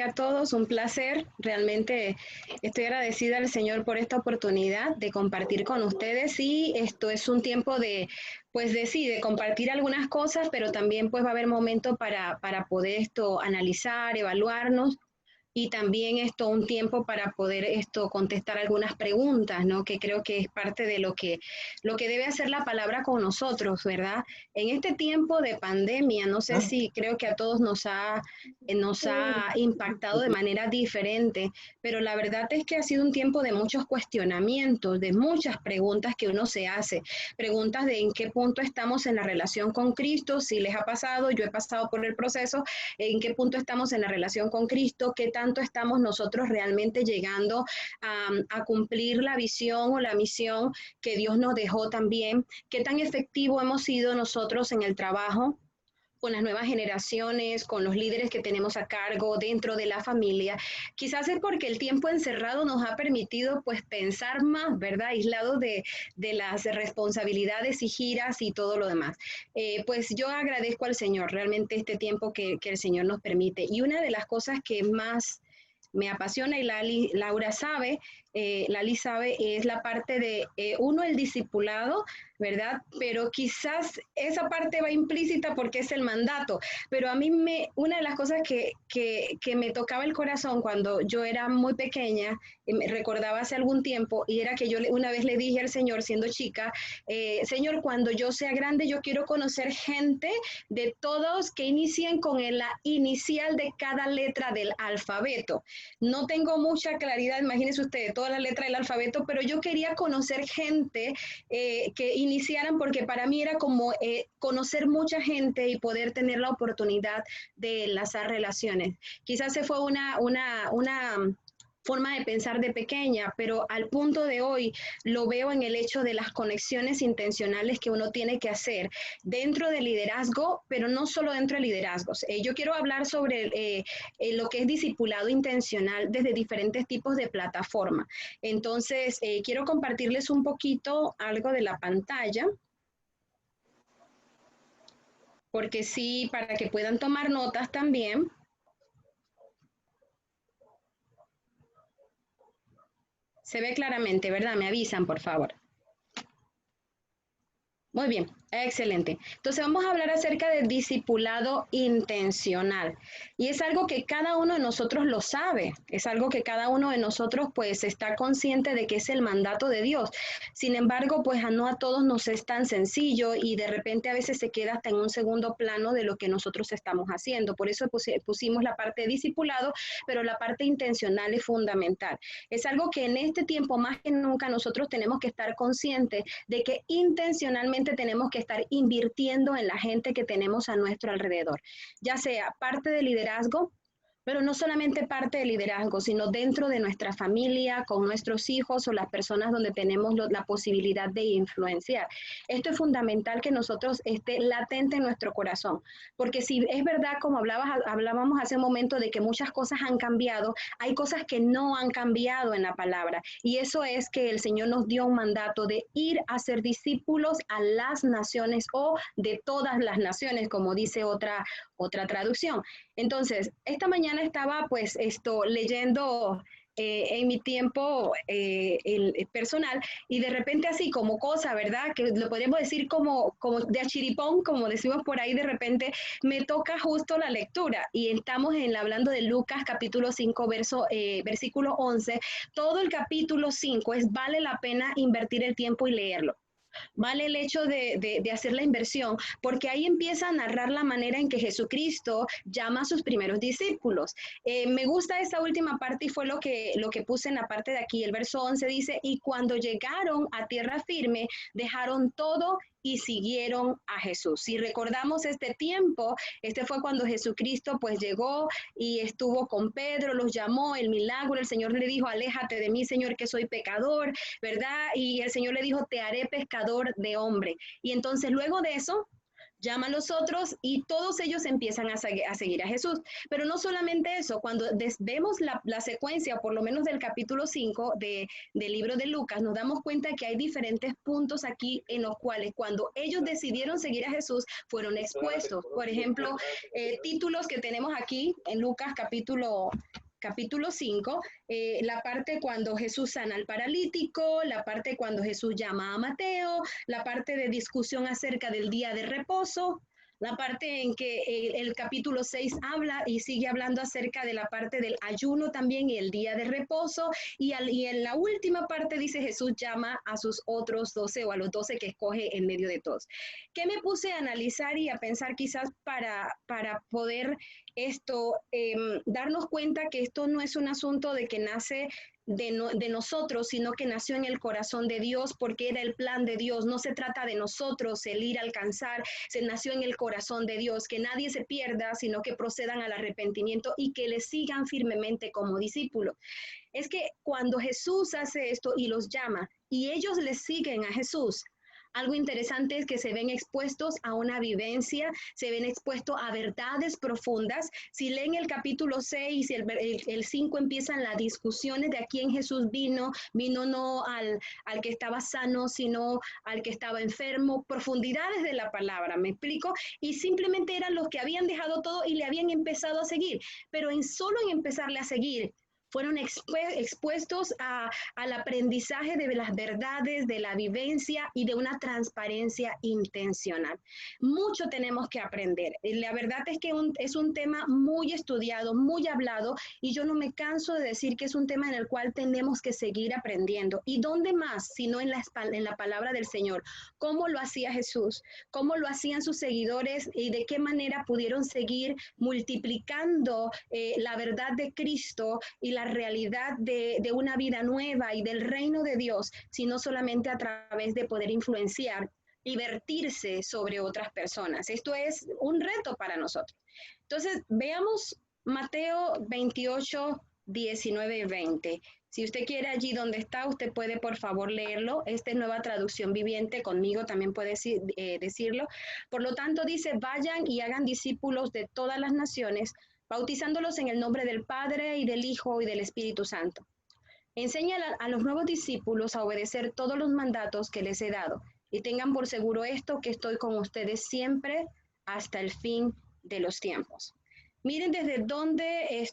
a todos, un placer. Realmente estoy agradecida al Señor por esta oportunidad de compartir con ustedes y esto es un tiempo de, pues de sí, de compartir algunas cosas, pero también pues va a haber momento para poder esto analizar, evaluarnos y también esto un tiempo para poder esto contestar algunas preguntas, ¿no? Que creo que es parte de lo que debe hacer la palabra con nosotros, ¿verdad? En este tiempo de pandemia, no sé si creo que a todos nos ha impactado de manera diferente, pero la verdad es que ha sido un tiempo de muchos cuestionamientos, de muchas preguntas que uno se hace, preguntas de en qué punto estamos en la relación con Cristo, si les ha pasado, yo he pasado por el proceso, en qué punto estamos en la relación con Cristo, qué tanto estamos nosotros realmente llegando a cumplir la visión o la misión que Dios nos dejó también, qué tan efectivo hemos sido nosotros en el trabajo con las nuevas generaciones, con los líderes que tenemos a cargo dentro de la familia. Quizás es porque el tiempo encerrado nos ha permitido pues pensar más, ¿verdad? Aislado de las responsabilidades y giras y todo lo demás. Pues yo agradezco al Señor realmente este tiempo que el Señor nos permite. Y una de las cosas que más me apasiona y Lali sabe, es la parte de uno, el discipulado, ¿verdad? Pero quizás esa parte va implícita porque es el mandato, pero a mí una de las cosas que me tocaba el corazón cuando yo era muy pequeña, me recordaba hace algún tiempo, y era que yo una vez le dije al Señor, siendo chica, Señor, cuando yo sea grande, yo quiero conocer gente de todos que inicien con la inicial de cada letra del alfabeto. No tengo mucha claridad, imagínense ustedes, toda la letra del alfabeto, pero yo quería conocer gente que iniciaran porque para mí era como conocer mucha gente y poder tener la oportunidad de enlazar relaciones. Quizás se fue una forma de pensar de pequeña, pero al punto de hoy lo veo en el hecho de las conexiones intencionales que uno tiene que hacer dentro del liderazgo, pero no solo dentro de liderazgos. Yo quiero hablar sobre lo que es discipulado intencional desde diferentes tipos de plataforma. Entonces, quiero compartirles un poquito algo de la pantalla, porque sí, para que puedan tomar notas también. Se ve claramente, ¿verdad? Me avisan, por favor. Muy bien, excelente. Entonces vamos a hablar acerca del discipulado intencional. Y es algo que cada uno de nosotros lo sabe, es algo que cada uno de nosotros pues está consciente de que es el mandato de Dios. Sin embargo, pues no a todos nos es tan sencillo y de repente a veces se queda hasta en un segundo plano de lo que nosotros estamos haciendo. Por eso pusimos la parte de discipulado, pero la parte intencional es fundamental. Es algo que en este tiempo más que nunca nosotros tenemos que estar conscientes de que intencionalmente tenemos que estar invirtiendo en la gente que tenemos a nuestro alrededor, ya sea parte de liderazgo, pero no solamente parte de liderazgo, sino dentro de nuestra familia, con nuestros hijos o las personas donde tenemos la posibilidad de influenciar. Esto es fundamental que nosotros esté latente en nuestro corazón, porque si es verdad, como hablábamos hace un momento, de que muchas cosas han cambiado, hay cosas que no han cambiado en la palabra, y eso es que el Señor nos dio un mandato de ir a ser discípulos a las naciones o de todas las naciones, como dice otra traducción. Entonces, esta mañana estaba pues leyendo en mi tiempo el personal y de repente así como cosa, ¿verdad? Que lo podríamos decir como de achiripón, como decimos por ahí, de repente me toca justo la lectura y estamos hablando de Lucas capítulo 5, versículo 11. Todo el capítulo 5 vale la pena invertir el tiempo y leerlo. Vale el hecho de hacer la inversión, porque ahí empieza a narrar la manera en que Jesucristo llama a sus primeros discípulos. Me gusta esta última parte y fue lo que puse en la parte de aquí. El verso 11 dice, y cuando llegaron a tierra firme, dejaron todo y siguieron a Jesús. Si recordamos este tiempo, este fue cuando Jesucristo pues llegó y estuvo con Pedro, los llamó, el milagro, el Señor le dijo, aléjate de mí, Señor, que soy pecador, ¿verdad? Y el Señor le dijo, te haré pescador de hombre. Y entonces luego de eso, llama a los otros y todos ellos empiezan a seguir a Jesús. Pero no solamente eso, cuando vemos la secuencia, por lo menos del capítulo 5 del libro de Lucas, nos damos cuenta que hay diferentes puntos aquí en los cuales cuando ellos decidieron seguir a Jesús, fueron expuestos. Por ejemplo, títulos que tenemos aquí en Lucas capítulo 5, la parte cuando Jesús sana al paralítico, la parte cuando Jesús llama a Mateo, la parte de discusión acerca del día de reposo, la parte en que el capítulo 6 habla y sigue hablando acerca de la parte del ayuno también y el día de reposo, y en la última parte dice Jesús llama a sus otros 12 o a los 12 que escoge en medio de todos. ¿Qué me puse a analizar y a pensar quizás para poder darnos cuenta que esto no es un asunto de que nace de nosotros, sino que nació en el corazón de Dios porque era el plan de Dios? No se trata de nosotros el ir a alcanzar, se nació en el corazón de Dios, que nadie se pierda, sino que procedan al arrepentimiento y que le sigan firmemente como discípulos. Es que cuando Jesús hace esto y los llama y ellos le siguen a Jesús, algo interesante es que se ven expuestos a una vivencia, se ven expuestos a verdades profundas. Si leen el capítulo 6 y el 5 empiezan las discusiones de a quién Jesús vino no al que estaba sano, sino al que estaba enfermo, profundidades de la palabra, ¿me explico? Y simplemente eran los que habían dejado todo y le habían empezado a seguir, pero solo en empezarle a seguir, fueron expuestos al aprendizaje de las verdades, de la vivencia y de una transparencia intencional. Mucho tenemos que aprender. La verdad es que es un tema muy estudiado, muy hablado, y yo no me canso de decir que es un tema en el cual tenemos que seguir aprendiendo. ¿Y dónde más, sino en la palabra del Señor? ¿Cómo lo hacía Jesús? ¿Cómo lo hacían sus seguidores? ¿Y de qué manera pudieron seguir multiplicando la verdad de Cristo y la realidad de una vida nueva y del reino de Dios, sino solamente a través de poder influenciar y vertirse sobre otras personas? Esto es un reto para nosotros. Entonces, veamos Mateo 28, 19 y 20. Si usted quiere allí donde está, usted puede por favor leerlo. Esta es Nueva Traducción Viviente, conmigo también puede decirlo. Por lo tanto, dice, vayan y hagan discípulos de todas las naciones, bautizándolos en el nombre del Padre y del Hijo y del Espíritu Santo. Enseña a los nuevos discípulos a obedecer todos los mandatos que les he dado, y tengan por seguro esto, que estoy con ustedes siempre hasta el fin de los tiempos. Miren desde dónde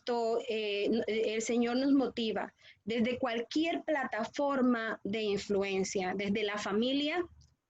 el Señor nos motiva, desde cualquier plataforma de influencia, desde la familia,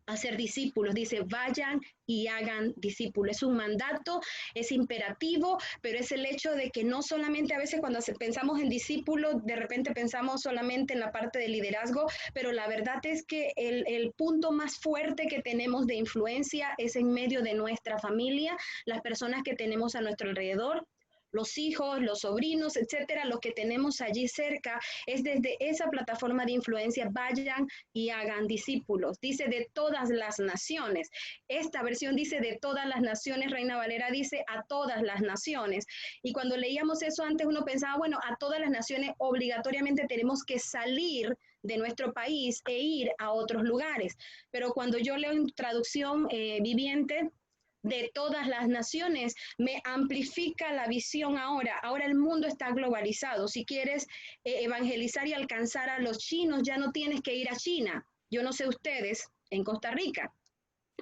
a ser discípulos. Dice, vayan y hagan discípulos. Es un mandato, es imperativo, pero es el hecho de que no solamente a veces cuando pensamos en discípulos, de repente pensamos solamente en la parte de liderazgo, pero la verdad es que el punto más fuerte que tenemos de influencia es en medio de nuestra familia, las personas que tenemos a nuestro alrededor, los hijos, los sobrinos, etcétera, los que tenemos allí cerca. Es desde esa plataforma de influencia, vayan y hagan discípulos. Dice de todas las naciones. Esta versión dice de todas las naciones, Reina Valera dice a todas las naciones. Y cuando leíamos eso antes uno pensaba, bueno, a todas las naciones obligatoriamente tenemos que salir de nuestro país e ir a otros lugares. Pero cuando yo leo en traducción viviente, de todas las naciones, me amplifica la visión ahora. Ahora el mundo está globalizado. Si quieres evangelizar y alcanzar a los chinos, ya no tienes que ir a China. Yo no sé ustedes en Costa Rica,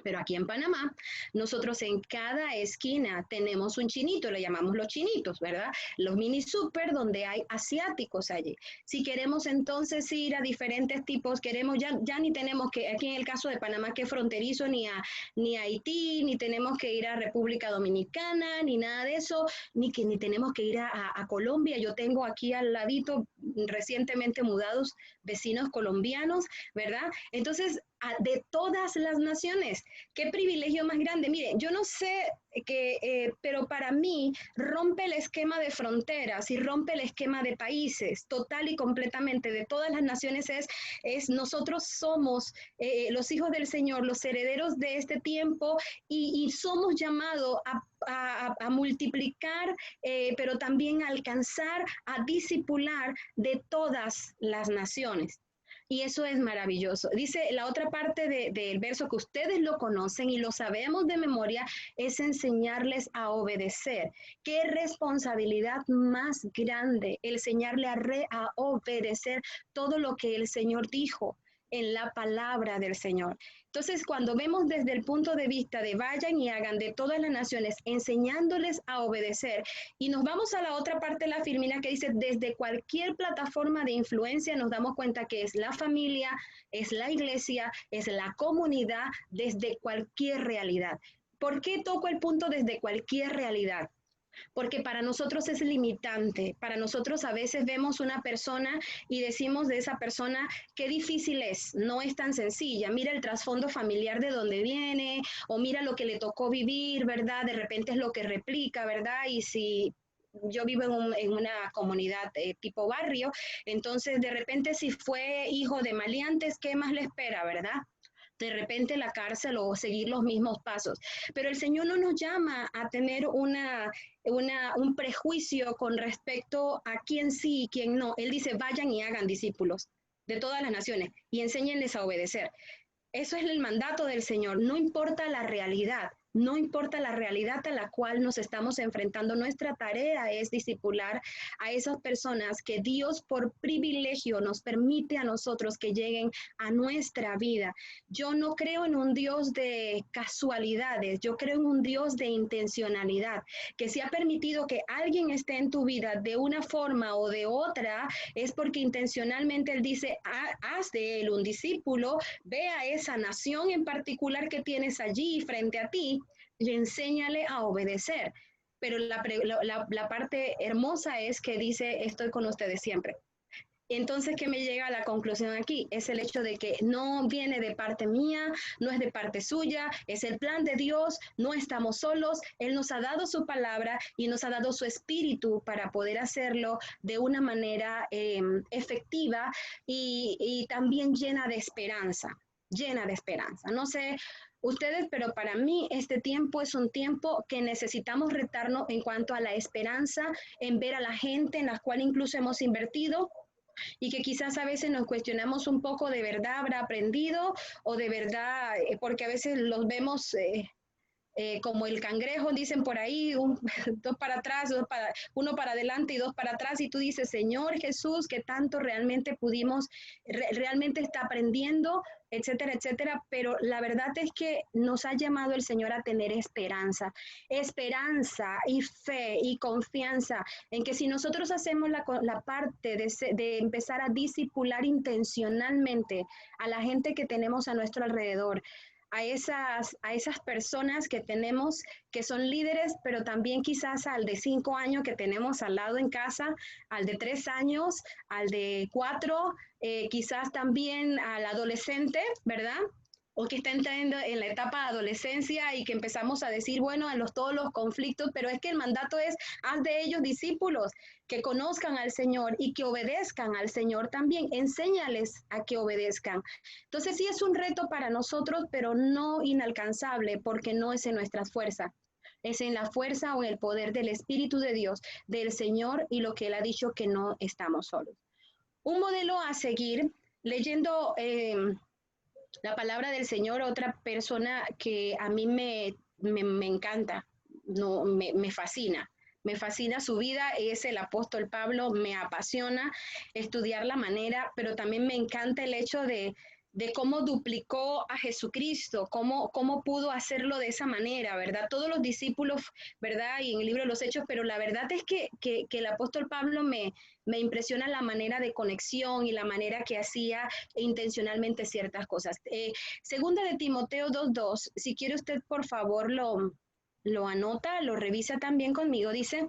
pero aquí en Panamá, nosotros en cada esquina tenemos un chinito, le llamamos los chinitos, ¿verdad? Los mini super donde hay asiáticos allí. Si queremos entonces ir a diferentes tipos, ya ni tenemos que, aquí en el caso de Panamá, que es fronterizo, ni a Haití, ni tenemos que ir a República Dominicana, ni nada de eso, ni tenemos que ir a Colombia. Yo tengo aquí al ladito, recientemente mudados, vecinos colombianos, ¿verdad? Entonces, de todas las naciones. Qué privilegio más grande. Mire, yo no sé pero para mí rompe el esquema de fronteras y rompe el esquema de países, total y completamente, de todas las naciones. Nosotros somos los hijos del Señor, los herederos de este tiempo, y somos llamados a multiplicar, pero también a alcanzar, a discipular de todas las naciones. Y eso es maravilloso. Dice la otra parte del verso que ustedes lo conocen y lo sabemos de memoria, es enseñarles a obedecer. Qué responsabilidad más grande el enseñarle a obedecer todo lo que el Señor dijo en la palabra del Señor. Entonces, cuando vemos desde el punto de vista de vayan y hagan de todas las naciones, enseñándoles a obedecer, y nos vamos a la otra parte de la firmina que dice, desde cualquier plataforma de influencia nos damos cuenta que es la familia, es la iglesia, es la comunidad, desde cualquier realidad. ¿Por qué toco el punto desde cualquier realidad? Porque para nosotros es limitante. Para nosotros a veces vemos una persona y decimos de esa persona qué difícil es, no es tan sencilla. Mira el trasfondo familiar de donde viene o mira lo que le tocó vivir, ¿verdad? De repente es lo que replica, ¿verdad? Y si yo vivo en una comunidad tipo barrio, entonces de repente si fue hijo de maleantes, ¿qué más le espera, verdad? De repente la cárcel o seguir los mismos pasos. Pero el Señor no nos llama a tener un prejuicio con respecto a quién sí y quién no. Él dice, vayan y hagan discípulos de todas las naciones y enséñenles a obedecer. Eso es el mandato del Señor, no importa la realidad, no importa la realidad a la cual nos estamos enfrentando. Nuestra tarea es discipular a esas personas que Dios por privilegio nos permite a nosotros que lleguen a nuestra vida. Yo no creo en un Dios de casualidades, yo creo en un Dios de intencionalidad, que si ha permitido que alguien esté en tu vida de una forma o de otra, es porque intencionalmente Él dice, haz de él un discípulo, ve a esa nación en particular que tienes allí frente a ti y enséñale a obedecer. Pero la parte hermosa es que dice, estoy con ustedes siempre. Entonces, ¿qué me llega a la conclusión aquí? Es el hecho de que no viene de parte mía, no es de parte suya, es el plan de Dios, no estamos solos, Él nos ha dado su palabra y nos ha dado su espíritu para poder hacerlo de una manera efectiva y también llena de esperanza, llena de esperanza. No sé ustedes, pero para mí este tiempo es un tiempo que necesitamos retarnos en cuanto a la esperanza, en ver a la gente en la cual incluso hemos invertido y que quizás a veces nos cuestionamos un poco de verdad habrá aprendido o de verdad, porque a veces los vemos como el cangrejo, dicen por ahí, dos para atrás, uno para adelante y dos para atrás, y tú dices, Señor Jesús, que tanto realmente pudimos, realmente está aprendiendo, etcétera, etcétera, pero la verdad es que nos ha llamado el Señor a tener esperanza y fe y confianza en que si nosotros hacemos la parte de empezar a discipular intencionalmente a la gente que tenemos a nuestro alrededor, a esas personas que tenemos que son líderes, pero también quizás al de 5 años que tenemos al lado en casa, al de 3 años, al de 4, quizás también al adolescente, ¿verdad? O que está entrando en la etapa de adolescencia y que empezamos a decir, bueno, todos los conflictos, pero es que el mandato es, haz de ellos discípulos, que conozcan al Señor y que obedezcan al Señor también, enséñales a que obedezcan. Entonces sí es un reto para nosotros, pero no inalcanzable, porque no es en nuestras fuerzas. Es en la fuerza o en el poder del Espíritu de Dios, del Señor y lo que Él ha dicho que no estamos solos. Un modelo a seguir, leyendo la palabra del Señor, otra persona que a mí me encanta, no, me fascina su vida, es el apóstol Pablo, me apasiona estudiar la manera, pero también me encanta el hecho de cómo duplicó a Jesucristo, cómo pudo hacerlo de esa manera, ¿verdad? Todos los discípulos, ¿verdad? Y en el libro de los Hechos, pero la verdad es que el apóstol Pablo me impresiona la manera de conexión y la manera que hacía intencionalmente ciertas cosas. Segunda de Timoteo 2:2, si quiere usted por favor lo anota, lo revisa también conmigo, dice,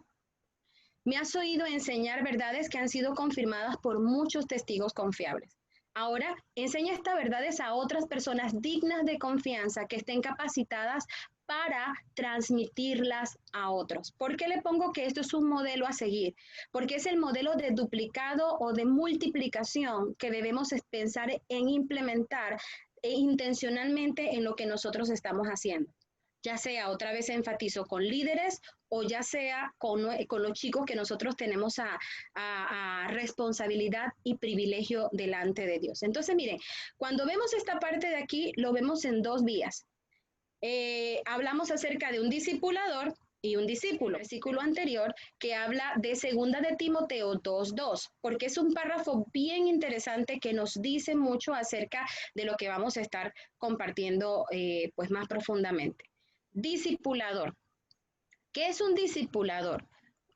me has oído enseñar verdades que han sido confirmadas por muchos testigos confiables. Ahora, enseña estas verdades a otras personas dignas de confianza que estén capacitadas para transmitirlas a otros. ¿Por qué le pongo que esto es un modelo a seguir? Porque es el modelo de duplicado o de multiplicación que debemos pensar en implementar intencionalmente en lo que nosotros estamos haciendo. ya sea, otra vez enfatizo, con líderes o ya sea con los chicos que nosotros tenemos a responsabilidad y privilegio delante de Dios. Entonces, miren, cuando vemos esta parte de aquí, lo vemos en dos vías. Hablamos acerca de un discipulador y un discípulo. El versículo anterior que habla de segunda de Timoteo 2:2, porque es un párrafo bien interesante que nos dice mucho acerca de lo que vamos a estar compartiendo pues más profundamente. Discipulador. ¿Qué es un discipulador?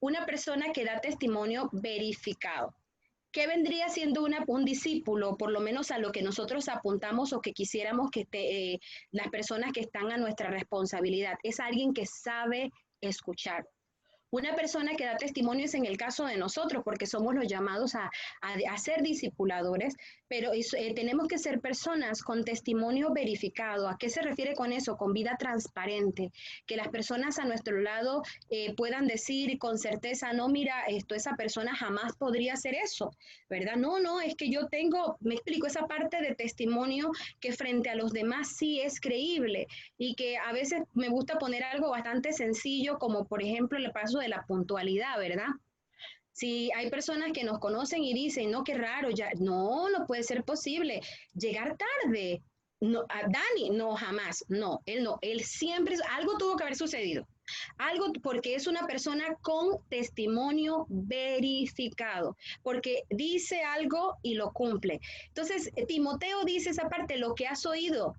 Una persona que da testimonio verificado. ¿Qué vendría siendo un discípulo, por lo menos a lo que nosotros apuntamos o que quisiéramos que las personas que están a nuestra responsabilidad? Es alguien que sabe escuchar. Una persona que da testimonio es en el caso de nosotros, porque somos los llamados a ser discipuladores, pero tenemos que ser personas con testimonio verificado. ¿A qué se refiere con eso? Con vida transparente, que las personas a nuestro lado puedan decir con certeza, no, mira, esa persona jamás podría hacer eso, ¿verdad? No, es que yo tengo, me explico, esa parte de testimonio que frente a los demás sí es creíble y que a veces me gusta poner algo bastante sencillo, como por ejemplo el paso de la puntualidad, ¿verdad? Si hay personas que nos conocen y dicen, no, qué raro, ya, no puede ser posible. Llegar tarde, no, a Dani, no, jamás, no, él siempre, algo tuvo que haber sucedido. Algo porque es una persona con testimonio verificado, porque dice algo y lo cumple. Entonces, Timoteo dice esa parte, lo que has oído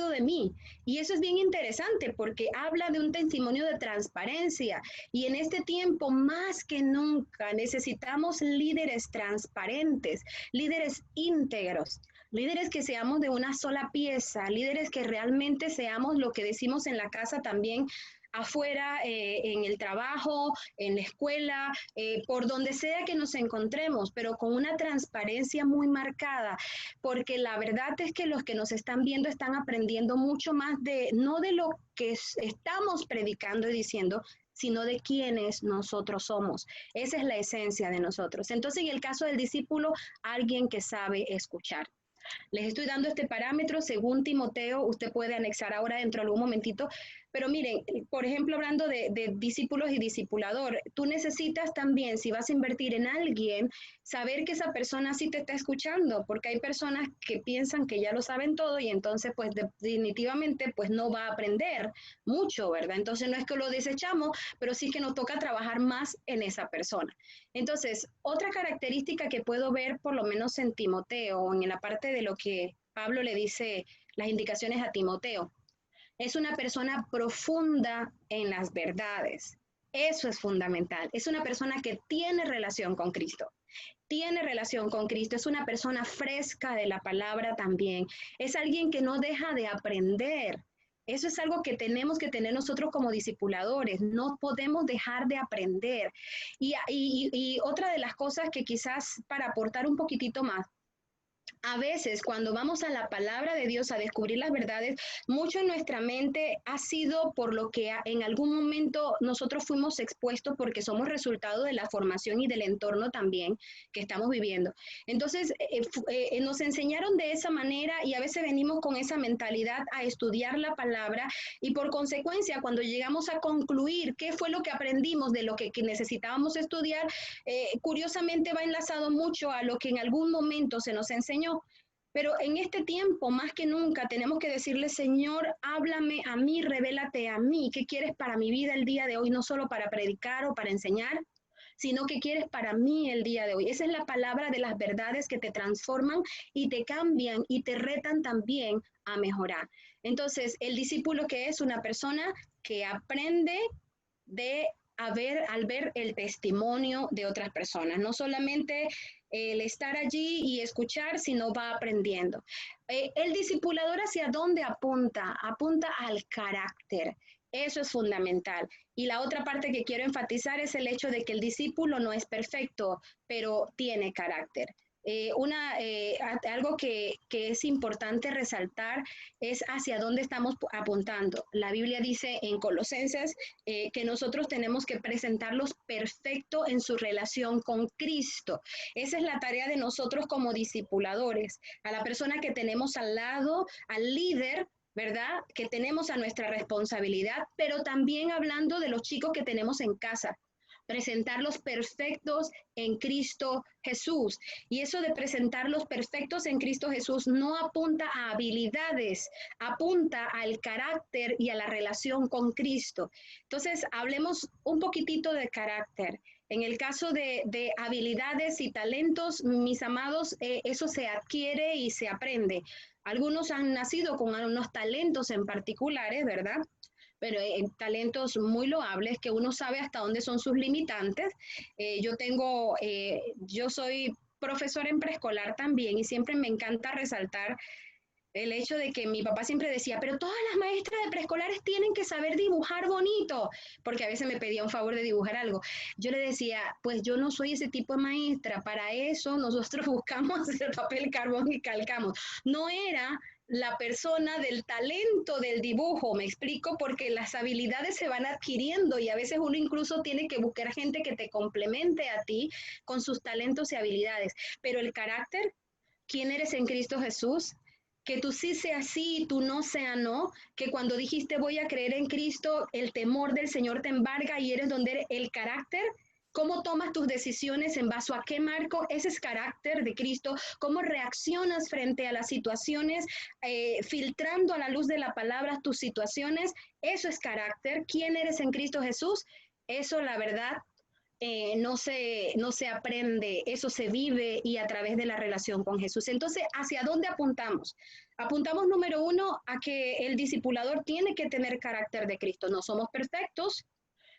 de mí. Y eso es bien interesante porque habla de un testimonio de transparencia. Y en este tiempo, más que nunca, necesitamos líderes transparentes, líderes íntegros. Líderes que seamos de una sola pieza, líderes que realmente seamos lo que decimos en la casa también, afuera, en el trabajo, en la escuela, por donde sea que nos encontremos, pero con una transparencia muy marcada, porque la verdad es que los que nos están viendo están aprendiendo mucho más no de lo que estamos predicando y diciendo, sino de quiénes nosotros somos. Esa es la esencia de nosotros. Entonces, en el caso del discípulo, alguien que sabe escuchar. Les estoy dando este parámetro según Timoteo, usted puede anexar ahora dentro de algún momentito, pero miren, por ejemplo, hablando de discípulos y discipulador, tú necesitas también, si vas a invertir en alguien, saber que esa persona sí te está escuchando, porque hay personas que piensan que ya lo saben todo y entonces pues definitivamente pues no va a aprender mucho, ¿verdad? Entonces no es que lo desechamos, pero sí que nos toca trabajar más en esa persona. Entonces, otra característica que puedo ver por lo menos en Timoteo, en la parte de lo que Pablo le dice, las indicaciones a Timoteo, es una persona profunda en las verdades. Eso es fundamental. Es una persona que tiene relación con Cristo. Tiene relación con Cristo. Es una persona fresca de la palabra también. Es alguien que no deja de aprender. Eso es algo que tenemos que tener nosotros como discipuladores. No podemos dejar de aprender. Y otra de las cosas que quizás para aportar un poquitito más, a veces cuando vamos a la palabra de Dios a descubrir las verdades, mucho en nuestra mente ha sido por lo que en algún momento nosotros fuimos expuestos porque somos resultado de la formación y del entorno también que estamos viviendo. Entonces, nos enseñaron de esa manera y a veces venimos con esa mentalidad a estudiar la palabra y por consecuencia cuando llegamos a concluir qué fue lo que aprendimos de lo que necesitábamos estudiar, curiosamente va enlazado mucho a lo que en algún momento se nos enseñó. Pero en este tiempo, más que nunca, tenemos que decirle, Señor, háblame a mí, revélate a mí, ¿qué quieres para mi vida el día de hoy? No solo para predicar o para enseñar, sino que quieres para mí el día de hoy. Esa es la palabra de las verdades que te transforman y te cambian y te retan también a mejorar. Entonces, el discípulo que es una persona que aprende al ver el testimonio de otras personas, no solamente el estar allí y escuchar, sino va aprendiendo. El discipulador, ¿hacia dónde apunta? Apunta al carácter. Eso es fundamental. Y la otra parte que quiero enfatizar es el hecho de que el discípulo no es perfecto, pero tiene carácter. Algo que es importante resaltar es hacia dónde estamos apuntando. La Biblia dice en Colosenses que nosotros tenemos que presentarlos perfecto en su relación con Cristo. Esa es la tarea de nosotros como discipuladores. A la persona que tenemos al lado, al líder, ¿verdad? Que tenemos a nuestra responsabilidad, pero también hablando de los chicos que tenemos en casa, presentarlos perfectos en Cristo Jesús. Y eso de presentarlos perfectos en Cristo Jesús no apunta a habilidades, apunta al carácter y a la relación con Cristo. Entonces, hablemos un poquitito de carácter. En el caso de habilidades y talentos, mis amados, eso se adquiere y se aprende. Algunos han nacido con unos talentos en particulares, ¿verdad? Pero talentos muy loables que uno sabe hasta dónde son sus limitantes. Yo soy profesora en preescolar también y siempre me encanta resaltar el hecho de que mi papá siempre decía, pero todas las maestras de preescolares tienen que saber dibujar bonito, porque a veces me pedía un favor de dibujar algo. Yo le decía, pues yo no soy ese tipo de maestra, para eso nosotros buscamos el papel carbón y calcamos. No era la persona del talento del dibujo, me explico, porque las habilidades se van adquiriendo y a veces uno incluso tiene que buscar gente que te complemente a ti con sus talentos y habilidades, pero el carácter, quién eres en Cristo Jesús, que tú sí seas sí y tú no sea no, que cuando dijiste voy a creer en Cristo, el temor del Señor te embarga y eres donde eres el carácter. ¿Cómo tomas tus decisiones en base a qué marco? Ese es carácter de Cristo. ¿Cómo reaccionas frente a las situaciones, filtrando a la luz de la palabra tus situaciones? Eso es carácter. ¿Quién eres en Cristo Jesús? Eso, la verdad, no se aprende, eso se vive y a través de la relación con Jesús. Entonces, ¿hacia dónde apuntamos? Apuntamos número uno a que el discipulador tiene que tener carácter de Cristo. No somos perfectos,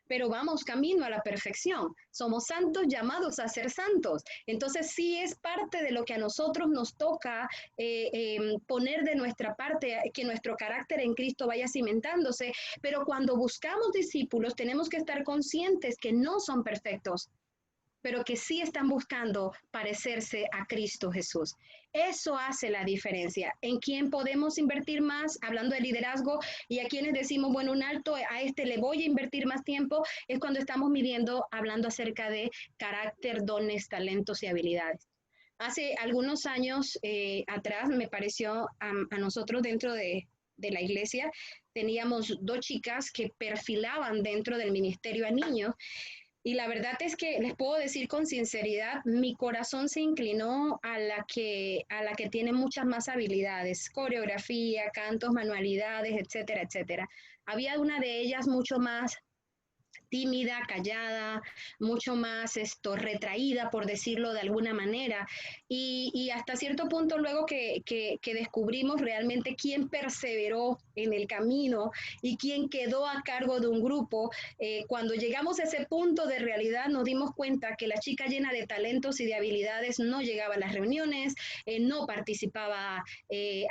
pero vamos camino a la perfección. Somos santos llamados a ser santos. Entonces sí es parte de lo que a nosotros nos toca poner de nuestra parte, que nuestro carácter en Cristo vaya cimentándose, pero cuando buscamos discípulos tenemos que estar conscientes que no son perfectos, pero que sí están buscando parecerse a Cristo Jesús. Eso hace la diferencia. ¿En quién podemos invertir más? Hablando de liderazgo, y a quienes decimos, bueno, un alto, a este le voy a invertir más tiempo, es cuando estamos midiendo, hablando acerca de carácter, dones, talentos y habilidades. Hace algunos años atrás me pareció a nosotros dentro de la iglesia, teníamos dos chicas que perfilaban dentro del ministerio a niños. Y la verdad es que les puedo decir con sinceridad, mi corazón se inclinó a la que tiene muchas más habilidades, coreografía, cantos, manualidades, etcétera, etcétera. Había una de ellas mucho más tímida, callada, mucho más retraída, por decirlo de alguna manera. Y hasta cierto punto luego que descubrimos realmente quién perseveró en el camino y quién quedó a cargo de un grupo, cuando llegamos a ese punto de realidad nos dimos cuenta que la chica llena de talentos y de habilidades no llegaba a las reuniones, no participaba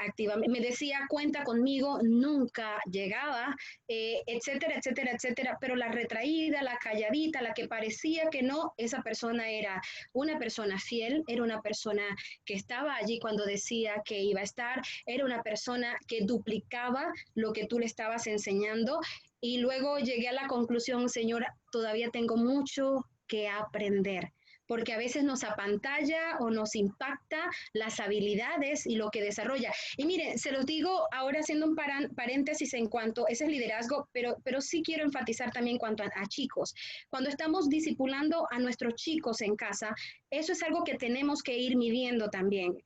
activamente, me decía cuenta conmigo, nunca llegaba, etcétera, etcétera, etcétera, pero la retraída, la calladita, la que parecía que no, esa persona era una persona fiel, era una persona que estaba allí cuando decía que iba a estar, era una persona que duplicaba lo que tú le estabas enseñando y luego llegué a la conclusión, Señora, todavía tengo mucho que aprender, porque a veces nos apantalla o nos impacta las habilidades y lo que desarrolla. Y miren, se los digo ahora haciendo un paréntesis en cuanto, ese es liderazgo, pero sí quiero enfatizar también en cuanto a chicos. Cuando estamos discipulando a nuestros chicos en casa, eso es algo que tenemos que ir midiendo también.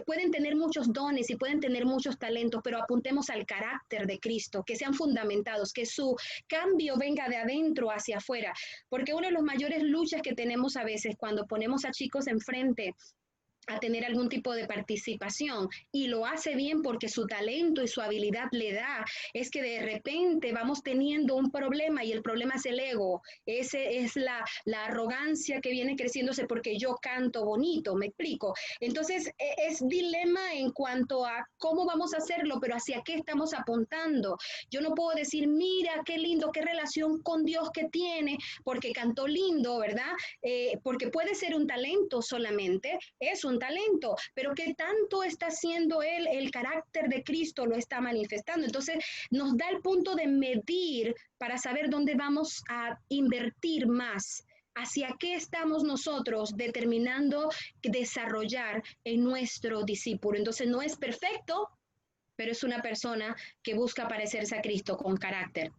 Pueden tener muchos dones y pueden tener muchos talentos, pero apuntemos al carácter de Cristo, que sean fundamentados, que su cambio venga de adentro hacia afuera, porque una de las mayores luchas que tenemos a veces cuando ponemos a chicos enfrente a tener algún tipo de participación y lo hace bien porque su talento y su habilidad le da, es que de repente vamos teniendo un problema y el problema es el ego, ese es la arrogancia que viene creciéndose porque yo canto bonito, me explico. Entonces es dilema en cuanto a cómo vamos a hacerlo, pero hacia qué estamos apuntando. Yo no puedo decir, mira qué lindo, qué relación con Dios que tiene, porque cantó lindo, ¿verdad? Porque puede ser un talento solamente, es un talento, pero qué tanto está haciendo él, el carácter de Cristo lo está manifestando. Entonces nos da el punto de medir para saber dónde vamos a invertir más, hacia qué estamos nosotros determinando desarrollar en nuestro discípulo. Entonces no es perfecto, pero es una persona que busca parecerse a Cristo con carácter.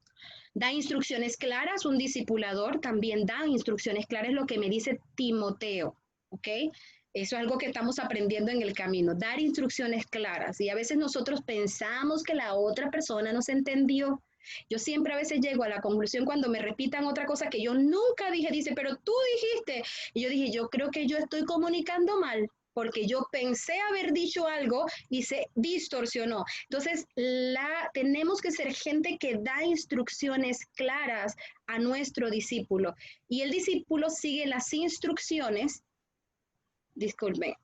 Da instrucciones claras, un discipulador también da instrucciones claras, lo que me dice Timoteo, ¿ok? Eso es algo que estamos aprendiendo en el camino, dar instrucciones claras. Y a veces nosotros pensamos que la otra persona nos entendió. Yo siempre a veces llego a la conclusión cuando me repitan otra cosa que yo nunca dije, dice, pero tú dijiste. Y yo dije, yo creo que yo estoy comunicando mal, porque yo pensé haber dicho algo y se distorsionó. Entonces, tenemos que ser gente que da instrucciones claras a nuestro discípulo. Y el discípulo sigue las instrucciones, disculpe,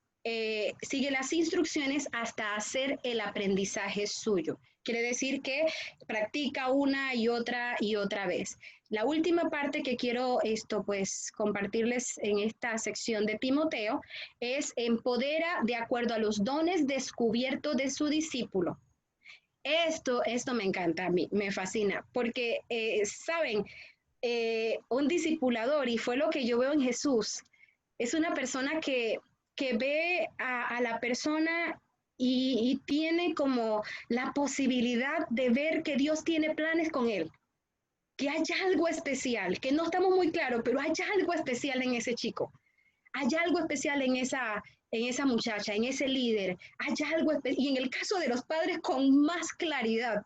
sigue las instrucciones hasta hacer el aprendizaje suyo. Quiere decir que practica una y otra vez. La última parte que quiero pues compartirles en esta sección de Timoteo es empodera de acuerdo a los dones descubiertos de su discípulo. Esto me encanta a mí, me fascina, porque saben, un discipulador, y fue lo que yo veo en Jesús, es una persona que ve a la persona y tiene como la posibilidad de ver que Dios tiene planes con él, que hay algo especial, que no estamos muy claros, pero hay algo especial en ese chico, hay algo especial en esa muchacha, en ese líder, hay algo especial, y en el caso de los padres con más claridad.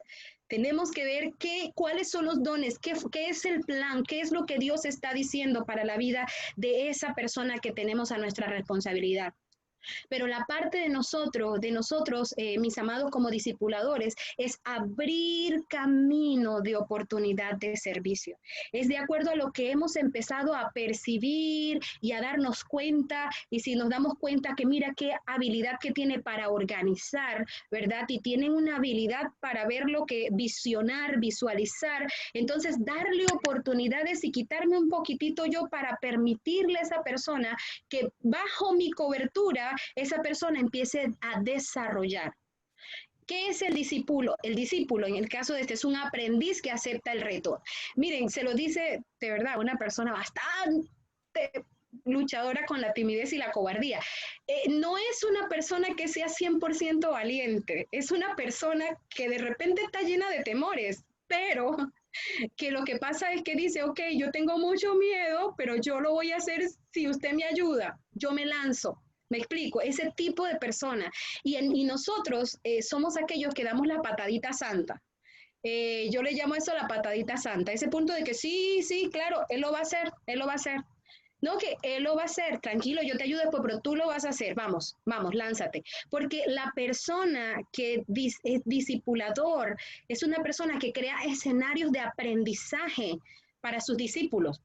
Tenemos que ver cuáles son los dones, qué es el plan, qué es lo que Dios está diciendo para la vida de esa persona que tenemos a nuestra responsabilidad. Pero la parte de nosotros, mis amados como discipuladores, es abrir camino de oportunidad de servicio. Es de acuerdo a lo que hemos empezado a percibir y a darnos cuenta, y si nos damos cuenta que mira qué habilidad que tiene para organizar, ¿verdad? Y tienen una habilidad para ver lo que visionar, visualizar, entonces darle oportunidades y quitarme un poquitito yo para permitirle a esa persona que bajo mi cobertura esa persona empiece a desarrollar. ¿Qué es el discípulo? El discípulo, en el caso de este, es un aprendiz que acepta el reto. Miren, se lo dice de verdad una persona bastante luchadora con la timidez y la cobardía. No es una persona que sea 100% valiente, es una persona que de repente está llena de temores, pero que lo que pasa es que dice, ok, yo tengo mucho miedo, pero yo lo voy a hacer si usted me ayuda, yo me lanzo. Me explico, ese tipo de persona. Y nosotros somos aquellos que damos la patadita santa. Yo le llamo eso la patadita santa, ese punto de que sí, sí, claro, él lo va a hacer, él lo va a hacer. No, que él lo va a hacer, tranquilo, yo te ayudo después, pero tú lo vas a hacer, vamos, vamos, lánzate. Porque la persona que es discipulador es una persona que crea escenarios de aprendizaje para sus discípulos.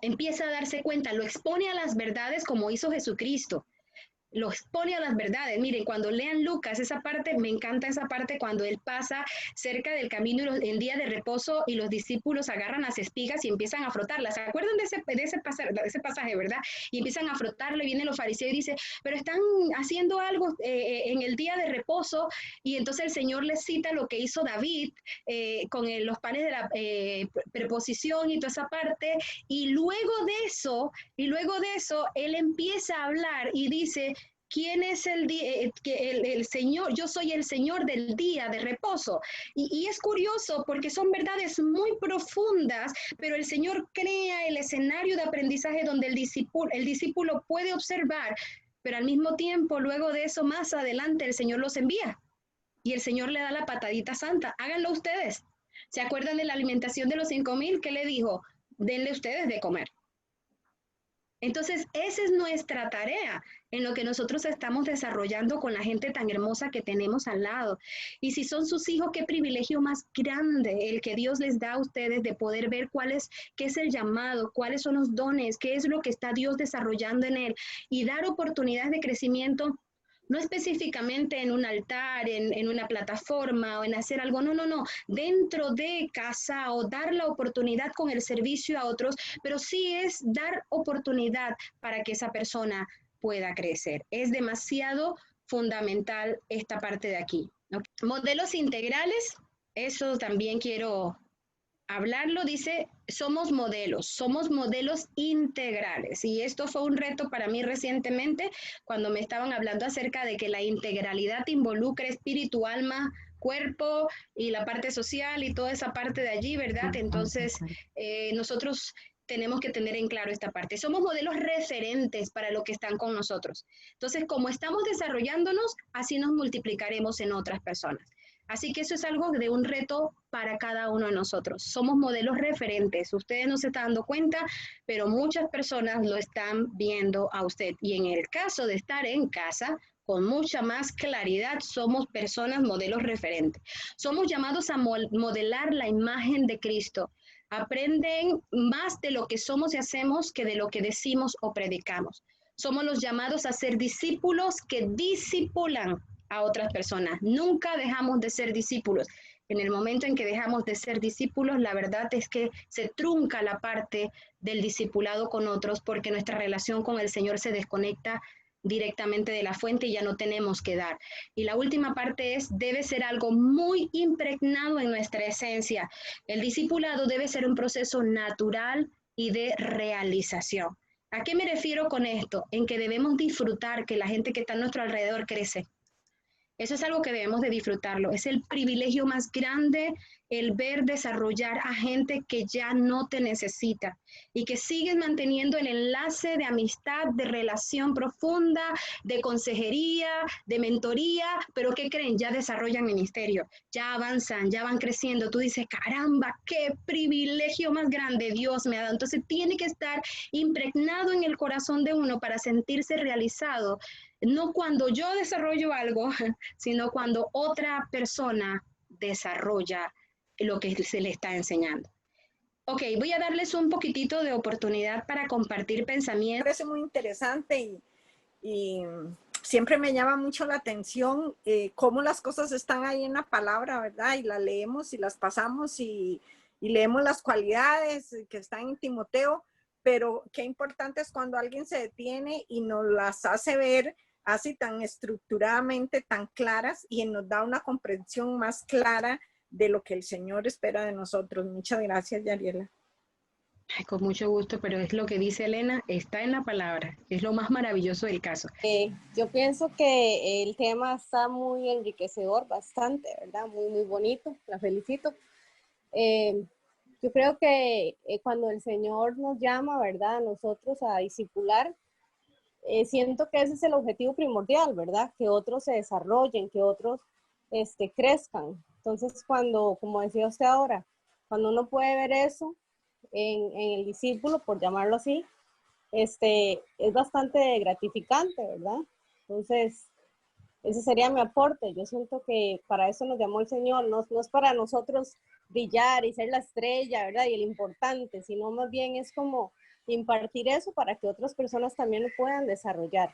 Empieza a darse cuenta, lo expone a las verdades como hizo Jesucristo. Lo expone a las verdades. Miren, cuando lean Lucas, esa parte, me encanta esa parte cuando él pasa cerca del camino en día de reposo y los discípulos agarran las espigas y empiezan a frotarlas. ¿Se acuerdan de ese pasaje, verdad? Y empiezan a frotarle, vienen los fariseos y dice, pero están haciendo algo en el día de reposo, y entonces el Señor les cita lo que hizo David con los panes de la preposición y toda esa parte, y luego de eso, él empieza a hablar y dice, ¿quién es el Señor? Yo soy el Señor del día de reposo. Y es curioso porque son verdades muy profundas, pero el Señor crea el escenario de aprendizaje donde el discípulo puede observar, pero al mismo tiempo, luego de eso, más adelante, el Señor los envía. Y el Señor le da la patadita santa. Háganlo ustedes. ¿Se acuerdan de la alimentación de los 5,000? ¿Qué le dijo? Denle ustedes de comer. Entonces, esa es nuestra tarea en lo que nosotros estamos desarrollando con la gente tan hermosa que tenemos al lado. Y si son sus hijos, qué privilegio más grande el que Dios les da a ustedes de poder ver qué es el llamado, cuáles son los dones, qué es lo que está Dios desarrollando en él, y dar oportunidades de crecimiento. No específicamente en un altar, en una plataforma o en hacer algo, no, dentro de casa, o dar la oportunidad con el servicio a otros, pero sí es dar oportunidad para que esa persona pueda crecer. Es demasiado fundamental esta parte de aquí. ¿Okay? Modelos integrales, eso también quiero hablarlo. Dice, somos modelos integrales. Y esto fue un reto para mí recientemente cuando me estaban hablando acerca de que la integralidad involucra espíritu, alma, cuerpo y la parte social y toda esa parte de allí, ¿verdad? Entonces, nosotros tenemos que tener en claro esta parte. Somos modelos referentes para los que están con nosotros. Entonces, como estamos desarrollándonos, así nos multiplicaremos en otras personas. Así que eso es algo de un reto para cada uno de nosotros. Somos modelos referentes. Ustedes no se están dando cuenta, pero muchas personas lo están viendo a usted. Y en el caso de estar en casa, con mucha más claridad, somos personas modelos referentes. Somos llamados a modelar la imagen de Cristo. Aprenden más de lo que somos y hacemos que de lo que decimos o predicamos. Somos los llamados a ser discípulos que discipulan a otras personas. Nunca dejamos de ser discípulos. En el momento en que dejamos de ser discípulos, la verdad es que se trunca la parte del discipulado con otros porque nuestra relación con el Señor se desconecta directamente de la fuente y ya no tenemos que dar. Y la última parte es, debe ser algo muy impregnado en nuestra esencia. El discipulado debe ser un proceso natural y de realización. ¿A qué me refiero con esto? En que debemos disfrutar que la gente que está a nuestro alrededor crece. Eso es algo que debemos de disfrutarlo. Es el privilegio más grande el ver desarrollar a gente que ya no te necesita y que sigues manteniendo el enlace de amistad, de relación profunda, de consejería, de mentoría, pero ¿qué creen? Ya desarrollan ministerio, ya avanzan, ya van creciendo. Tú dices, caramba, qué privilegio más grande Dios me ha dado. Entonces tiene que estar impregnado en el corazón de uno para sentirse realizado. No cuando yo desarrollo algo, sino cuando otra persona desarrolla lo que se le está enseñando. Ok, voy a darles un poquitito de oportunidad para compartir pensamientos. Me parece muy interesante y siempre me llama mucho la atención cómo las cosas están ahí en la palabra, ¿verdad? Y las leemos y las pasamos y leemos las cualidades que están en Timoteo, pero qué importante es cuando alguien se detiene y nos las hace ver así tan estructuradamente, tan claras y nos da una comprensión más clara de lo que el Señor espera de nosotros. Muchas gracias, Yariela. Ay, con mucho gusto, pero es lo que dice Elena, está en la palabra, es lo más maravilloso del caso. Yo pienso que el tema está muy enriquecedor, bastante, ¿verdad? Muy, muy bonito, la felicito. Yo creo que cuando el Señor nos llama, ¿verdad? A nosotros a discipular, siento que ese es el objetivo primordial, ¿verdad? Que otros se desarrollen, que otros crezcan. Entonces, cuando, como decía usted ahora, cuando uno puede ver eso en el discípulo, por llamarlo así, es bastante gratificante, ¿verdad? Entonces, ese sería mi aporte. Yo siento que para eso nos llamó el Señor, no es para nosotros brillar y ser la estrella, ¿verdad? Y el importante, sino más bien es como impartir eso para que otras personas también lo puedan desarrollar.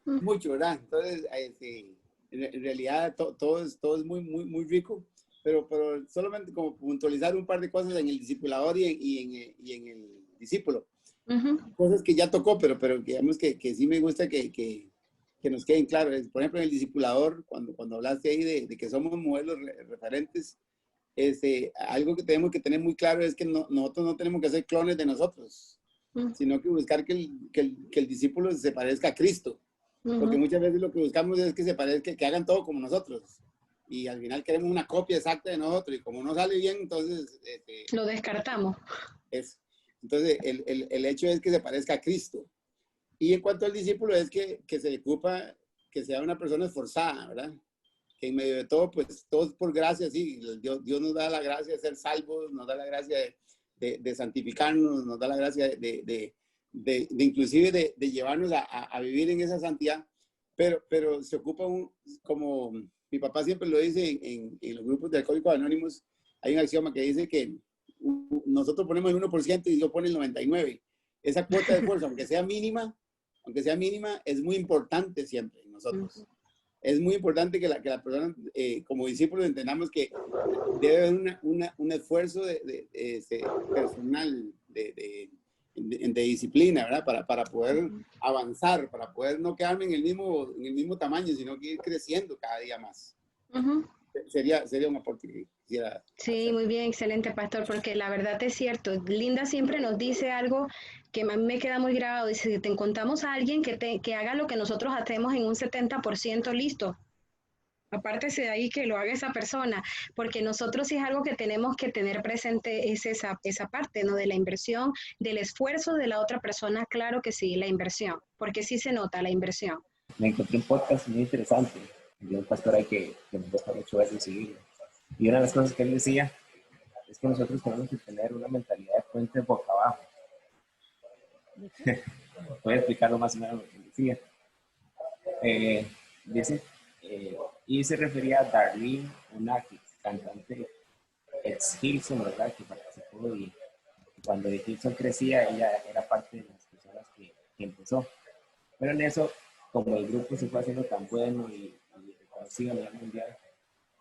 Mucho, ¿verdad? Entonces, en realidad todo es muy, muy, muy rico, pero solamente como puntualizar un par de cosas en el discipulador y en el discípulo. Cosas que ya tocó, pero digamos que sí me gusta que nos queden claras. Por ejemplo, en el discipulador, cuando hablaste ahí de que somos modelos referentes, algo que tenemos que tener muy claro es que nosotros no tenemos que ser clones de nosotros, sino que buscar que el discípulo se parezca a Cristo. Porque muchas veces lo que buscamos es que se parezca, que hagan todo como nosotros. Y al final queremos una copia exacta de nosotros. Y como no sale bien, entonces... lo descartamos. Entonces, el hecho es que se parezca a Cristo. Y en cuanto al discípulo, es que se ocupa que sea una persona esforzada, ¿verdad? Que en medio de todo, pues, todo es por gracia, sí. Dios nos da la gracia de ser salvos, nos da la gracia de santificarnos, nos da la gracia de inclusive de llevarnos a vivir en esa santidad, pero se ocupa como mi papá siempre lo dice en los grupos de Alcohólicos Anónimos, hay un axioma que dice que nosotros ponemos el 1% y Dios pone el 99%. Esa cuota de esfuerzo, aunque sea mínima, es muy importante siempre en nosotros. Es muy importante que la persona, como discípulos, entendamos que debe haber un esfuerzo personal, de disciplina, ¿verdad? Para poder avanzar, para poder no quedarme en el mismo tamaño, sino que ir creciendo cada día más. Sería un aporte que quisiera Sí, hacer. muy bien, excelente, pastor, porque la verdad es cierto. Linda siempre nos dice algo que a mí me queda muy grabado. Dice, si te encontramos a alguien que haga lo que nosotros hacemos en un 70%, listo. apártese de ahí, que lo haga esa persona, porque nosotros sí es algo que tenemos que tener presente, es esa parte, ¿no? De la inversión, del esfuerzo de la otra persona, claro que sí, la inversión, porque sí se nota la inversión. Me encontré un podcast muy interesante de un pastor ahí que me gusta mucho verlo y seguirlo. Y una de las cosas que él decía es que nosotros tenemos que tener una mentalidad de puente boca abajo. Voy a explicarlo más o menos lo que decía. Dice, y se refería a Darlene Unaki, cantante ex Hilson, ¿verdad? Que participó y cuando Hilson crecía, ella era parte de las personas que empezó. Pero en eso, como el grupo se fue haciendo tan bueno y reconocido a nivel mundial,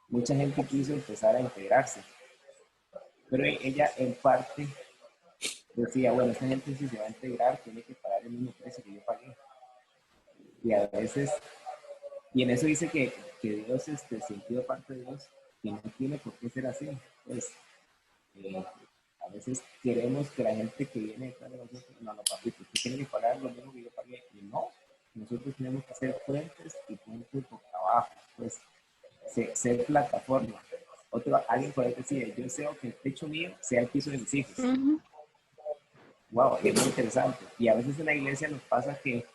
mucha gente quiso empezar a integrarse. Pero ella en parte decía, bueno, esta gente si se va a integrar tiene que pagar el mismo precio que yo pagué. Y a veces, y en eso dice que Dios, sentido parte de Dios, que no tiene por qué ser así. Pues, a veces queremos que la gente que viene detrás de nosotros, no, papito, usted tiene que pagar lo mismo que yo pagué. Y no, nosotros tenemos que hacer puentes y puentes por abajo, pues, ser plataforma. Alguien por ahí decía, yo deseo que el techo mío sea el piso de mis hijos. Wow, es muy interesante. Y a veces en la iglesia nos pasa que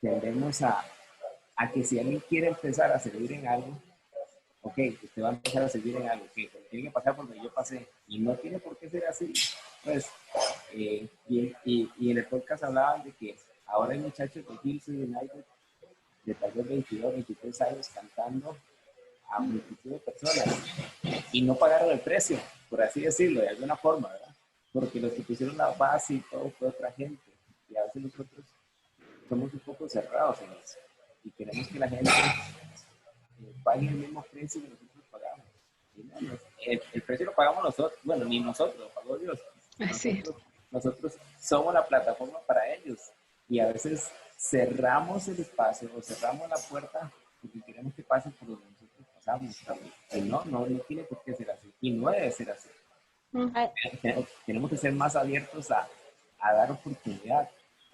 tendemos a que si alguien quiere empezar a servir en algo, ok, usted va a empezar a servir en algo, okay, pero tiene que pasar por donde yo pasé. Y no tiene por qué ser así. Pues, y en el podcast hablaban de que ahora hay muchachos de Hillsong United de tal vez 22, 23 años cantando a multitud de personas y no pagaron el precio, por así decirlo, de alguna forma, ¿verdad? Porque los que pusieron la base y todo fue otra gente. Y a veces nosotros somos un poco cerrados en eso y queremos que la gente pague el mismo precio que nosotros pagamos. Y no, el precio lo pagamos nosotros, bueno, ni nosotros, lo pagó Dios. Nosotros somos la plataforma para ellos y a veces cerramos el espacio o cerramos la puerta porque queremos que pase por donde nosotros pasamos también. Y no tiene por qué ser así y no debe ser así. Tenemos que ser más abiertos a dar oportunidad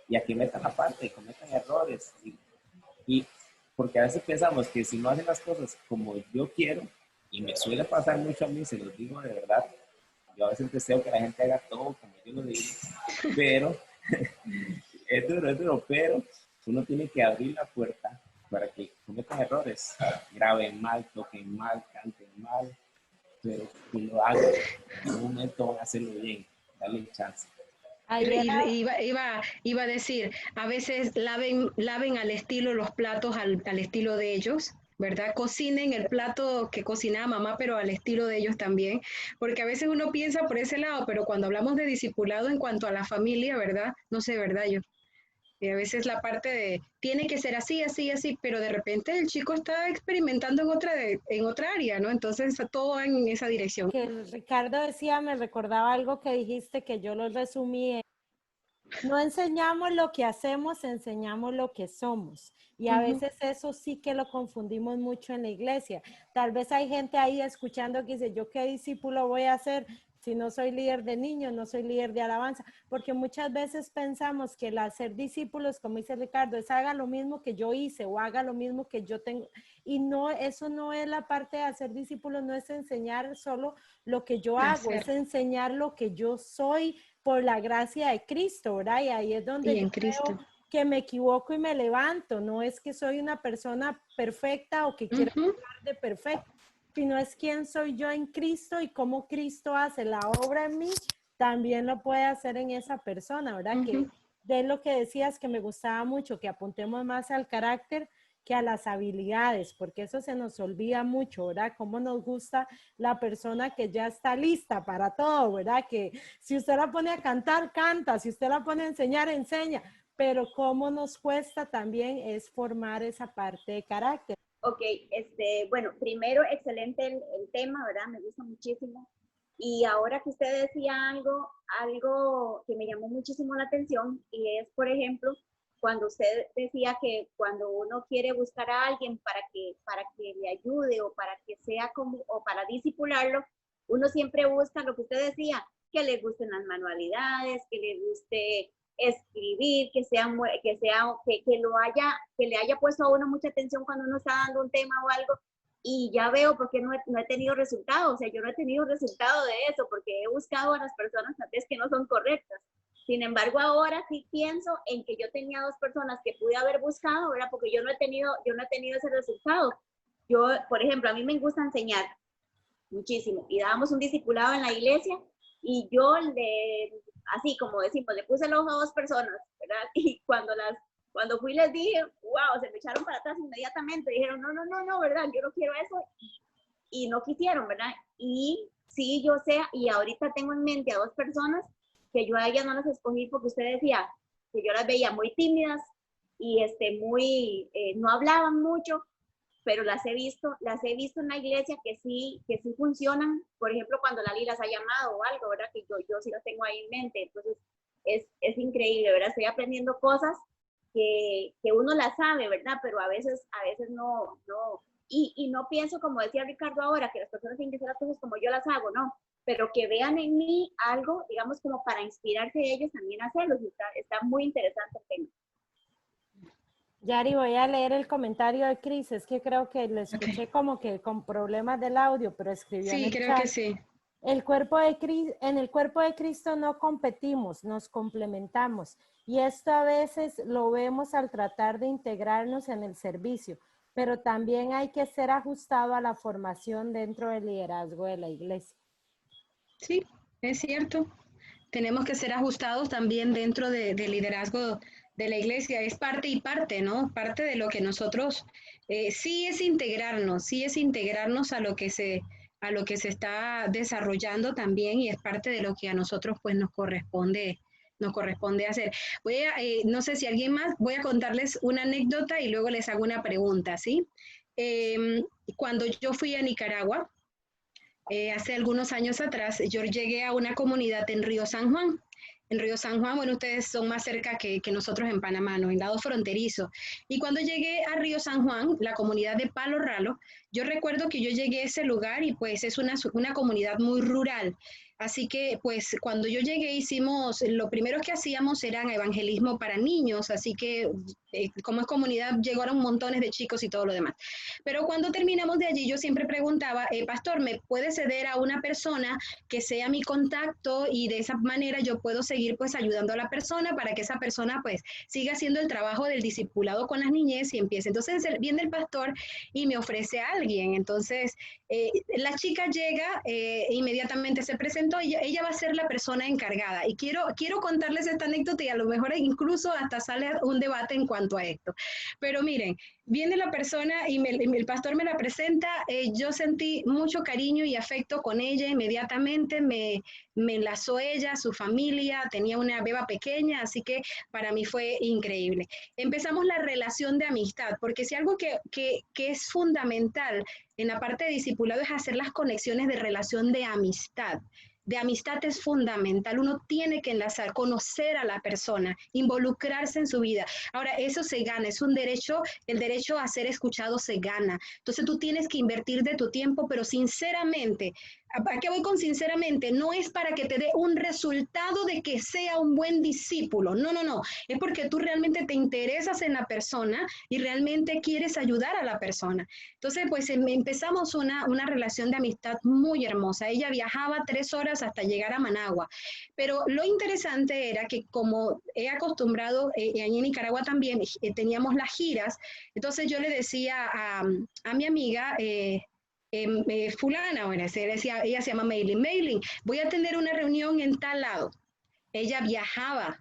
y a que metan la parte, cometan errores y porque a veces pensamos que si no hacen las cosas como yo quiero, y me suele pasar mucho a mí, se los digo de verdad, yo a veces deseo que la gente haga todo como yo lo digo, pero es duro, pero uno tiene que abrir la puerta para que cometan errores, graben mal, toquen mal, canten mal, pero que lo hagan, en un momento van a hacerlo bien, dale chance. Iba a decir, a veces laven al estilo los platos al estilo de ellos, ¿verdad? Cocinen el plato que cocinaba mamá, pero al estilo de ellos también, porque a veces uno piensa por ese lado, pero cuando hablamos de discipulado en cuanto a la familia, ¿verdad? No sé, ¿verdad? A veces la parte de, tiene que ser así, así, así, pero de repente el chico está experimentando en otra área, ¿no? Entonces todo va en esa dirección. Que Ricardo decía, me recordaba algo que dijiste que yo lo resumí. No enseñamos lo que hacemos, enseñamos lo que somos. Y a veces eso sí que lo confundimos mucho en la iglesia. Tal vez hay gente ahí escuchando que dice, ¿yo qué discípulo voy a hacer si no soy líder de niños, no soy líder de alabanza? Porque muchas veces pensamos que el hacer discípulos, como dice Ricardo, es haga lo mismo que yo hice o haga lo mismo que yo tengo. Y no, eso no es la parte de hacer discípulos, no es enseñar solo lo que yo hago, es enseñar lo que yo soy por la gracia de Cristo, ¿verdad? Y ahí es donde yo creo que me equivoco y me levanto. No es que soy una persona perfecta o que quiero hablar de perfecto, sino es quién soy yo en Cristo y cómo Cristo hace la obra en mí, también lo puede hacer en esa persona, ¿verdad? Que de lo que decías que me gustaba mucho, que apuntemos más al carácter que a las habilidades, porque eso se nos olvida mucho, ¿verdad? Cómo nos gusta la persona que ya está lista para todo, ¿verdad? Que si usted la pone a cantar, canta, si usted la pone a enseñar, enseña, pero cómo nos cuesta también es formar esa parte de carácter. Ok, bueno, primero, excelente el tema, ¿verdad? Me gusta muchísimo. Y ahora que usted decía algo que me llamó muchísimo la atención, y es, por ejemplo, cuando usted decía que cuando uno quiere buscar a alguien para que le ayude o para que sea como, o para discipularlo, uno siempre busca lo que usted decía, que le gusten las manualidades, que le guste escribir, que le haya puesto a uno mucha atención cuando uno está dando un tema o algo, y ya veo por qué no he tenido resultado. O sea, yo no he tenido resultado de eso porque he buscado a las personas tal vez que no son correctas. Sin embargo, ahora sí pienso en que yo tenía 2 personas que pude haber buscado, ¿verdad? Porque yo no he tenido ese resultado. Yo, por ejemplo, a mí me gusta enseñar muchísimo y dábamos un discipulado en la iglesia y yo así como decimos, le puse el ojo a 2 personas, ¿verdad? Y cuando fui les dije, wow, se me echaron para atrás inmediatamente, dijeron, no, ¿verdad? Yo no quiero eso, y no quisieron, ¿verdad? Y sí, yo sé, y ahorita tengo en mente a 2 personas que yo a ellas no las escogí porque usted decía que yo las veía muy tímidas y no hablaban mucho, pero las he visto en la iglesia que sí funcionan. Por ejemplo, cuando Lali las ha llamado o algo, ¿verdad? Que yo sí las tengo ahí en mente. Entonces, es increíble, ¿verdad? Estoy aprendiendo cosas que uno las sabe, ¿verdad? Pero a veces no. Y no pienso, como decía Ricardo ahora, que las personas tienen que hacer las cosas como yo las hago, no. Pero que vean en mí algo, digamos, como para inspirarse a ellos también a hacerlo. Está muy interesante el tema. Yari, voy a leer el comentario de Cris, es que creo que lo escuché como que con problemas del audio, pero escribió en Sí, el creo chat. que sí. En el cuerpo de Cristo no competimos, nos complementamos. Y esto a veces lo vemos al tratar de integrarnos en el servicio, pero también hay que ser ajustado a la formación dentro del liderazgo de la iglesia. Sí, es cierto. Tenemos que ser ajustados también dentro del liderazgo de la iglesia. Es parte y parte, ¿no? Parte de lo que nosotros, sí es integrarnos a lo que se está desarrollando también, y es parte de lo que a nosotros pues nos corresponde hacer. No sé si alguien más, voy a contarles una anécdota y luego les hago una pregunta, ¿sí? Cuando yo fui a Nicaragua, hace algunos años atrás, yo llegué a una comunidad en Río San Juan. En Río San Juan, bueno, ustedes son más cerca que nosotros en Panamá, ¿no? En lado fronterizo. Y cuando llegué a Río San Juan, la comunidad de Palo Ralo, yo recuerdo que yo llegué a ese lugar y pues es una comunidad muy rural. Así que pues cuando yo llegué lo primero que hacíamos eran evangelismo para niños, así que como es comunidad llegaron montones de chicos y todo lo demás. Pero cuando terminamos de allí yo siempre preguntaba, pastor, ¿me puede ceder a una persona que sea mi contacto? Y de esa manera yo puedo seguir pues ayudando a la persona para que esa persona pues siga haciendo el trabajo del discipulado con las niñez y empiece. Entonces viene el pastor y me ofrece a alguien. Entonces la chica llega, inmediatamente se presentó y ella va a ser la persona encargada. Y quiero contarles esta anécdota y a lo mejor incluso hasta sale un debate en cuanto a esto. Pero miren, viene la persona y el pastor me la presenta, yo sentí mucho cariño y afecto con ella inmediatamente, me enlazó ella, su familia, tenía una beba pequeña, así que para mí fue increíble. Empezamos la relación de amistad, porque si algo que es fundamental en la parte de discipulado es hacer las conexiones de relación de amistad. De amistad es fundamental, uno tiene que enlazar, conocer a la persona, involucrarse en su vida. Ahora, eso se gana, es un derecho, el derecho a ser escuchado se gana. Entonces tú tienes que invertir de tu tiempo, pero sinceramente, ¿a qué voy con sinceramente? No es para que te dé un resultado de que sea un buen discípulo, no, es porque tú realmente te interesas en la persona y realmente quieres ayudar a la persona. Entonces, pues empezamos una relación de amistad muy hermosa. Ella viajaba 3 horas hasta llegar a Managua, pero lo interesante era que como he acostumbrado, ahí en Nicaragua también teníamos las giras, entonces yo le decía a mi amiga, fulana, bueno, ella se llama Maylin, voy a tener una reunión en tal lado. Ella viajaba,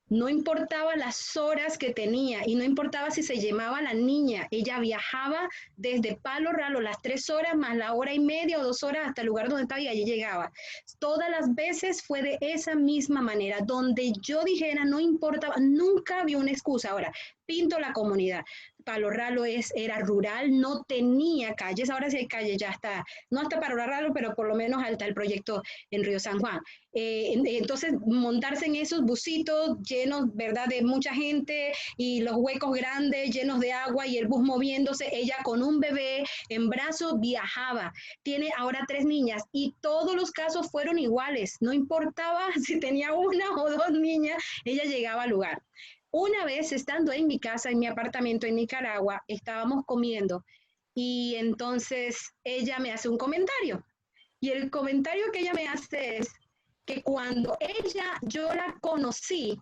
no importaba las horas que tenía y no importaba si se llamaba la niña, ella viajaba desde Palo Ralo las 3 horas más la hora y media o 2 horas hasta el lugar donde estaba y allí llegaba. Todas las veces fue de esa misma manera, donde yo dijera no importaba, nunca había una excusa. Ahora, pinto la comunidad. Palo Ralo era rural, no tenía calles, ahora sí hay calles, ya está, no hasta Palo Ralo, pero por lo menos hasta el proyecto en Río San Juan. Entonces, montarse en esos busitos llenos, ¿verdad?, de mucha gente y los huecos grandes llenos de agua y el bus moviéndose, ella con un bebé en brazos viajaba. Tiene ahora 3 niñas y todos los casos fueron iguales, no importaba si tenía una o 2 niñas, ella llegaba al lugar. Una vez estando en mi casa, en mi apartamento en Nicaragua, estábamos comiendo y entonces ella me hace un comentario. Y el comentario que ella me hace es que cuando yo la conocí,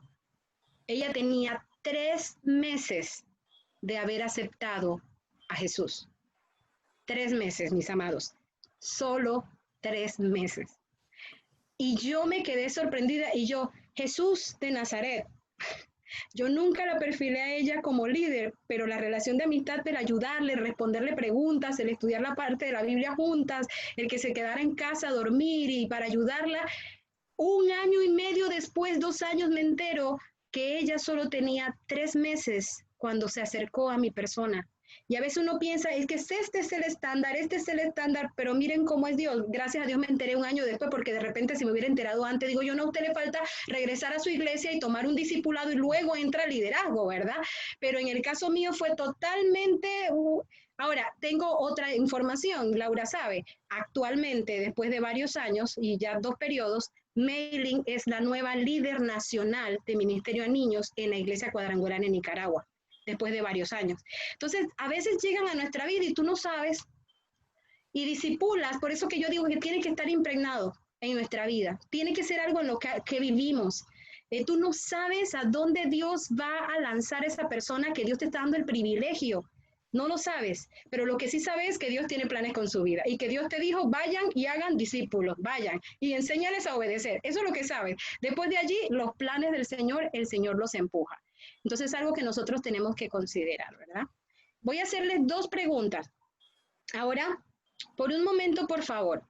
ella tenía 3 meses de haber aceptado a Jesús. 3 meses, mis amados. Solo 3 meses. Y yo me quedé sorprendida y yo, Jesús de Nazaret, yo nunca la perfilé a ella como líder, pero la relación de amistad, el ayudarle, responderle preguntas, el estudiar la parte de la Biblia juntas, el que se quedara en casa a dormir y para ayudarla, 1 año y medio después, 2 años, me entero que ella solo tenía 3 meses cuando se acercó a mi persona. Y a veces uno piensa, es que este es el estándar, pero miren cómo es Dios. Gracias a Dios me enteré 1 año después, porque de repente si me hubiera enterado antes, digo yo, no, a usted le falta regresar a su iglesia y tomar un discipulado y luego entra el liderazgo, ¿verdad? Pero en el caso mío fue totalmente... Ahora, tengo otra información, Laura sabe, actualmente, después de varios años y ya 2 periodos, Meiling es la nueva líder nacional de Ministerio a Niños en la Iglesia Cuadrangular en Nicaragua, después de varios años. Entonces, a veces llegan a nuestra vida y tú no sabes, y disipulas, por eso que yo digo que tiene que estar impregnado en nuestra vida, tiene que ser algo en lo que vivimos. Tú no sabes a dónde Dios va a lanzar esa persona que Dios te está dando el privilegio. No lo sabes, pero lo que sí sabes es que Dios tiene planes con su vida y que Dios te dijo, vayan y hagan discípulos, vayan y enséñales a obedecer. Eso es lo que sabes. Después de allí, los planes del Señor, el Señor los empuja. Entonces es algo que nosotros tenemos que considerar, ¿verdad? Voy a hacerles 2 preguntas. Ahora, por un momento, por favor,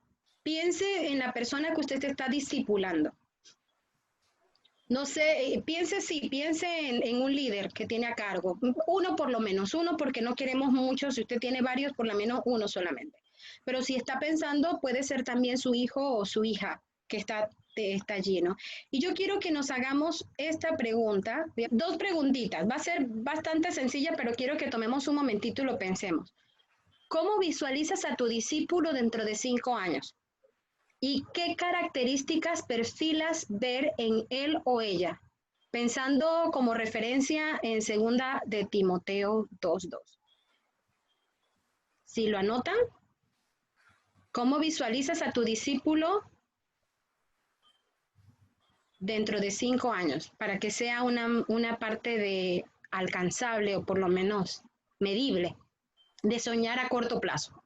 piense en la persona que usted está discipulando. No sé, piense en un líder que tiene a cargo, uno por lo menos, uno porque no queremos muchos, si usted tiene varios, por lo menos uno solamente. Pero si está pensando, puede ser también su hijo o su hija que está allí, ¿no? Y yo quiero que nos hagamos esta pregunta, 2 preguntitas, va a ser bastante sencilla, pero quiero que tomemos un momentito y lo pensemos. ¿Cómo visualizas a tu discípulo dentro de 5 años? ¿Y qué características perfilas ver en él o ella? Pensando como referencia en 2 de Timoteo 2:2. Si lo anotan, ¿cómo visualizas a tu discípulo dentro de 5 años? Para que sea una parte de alcanzable o por lo menos medible, de soñar a corto plazo.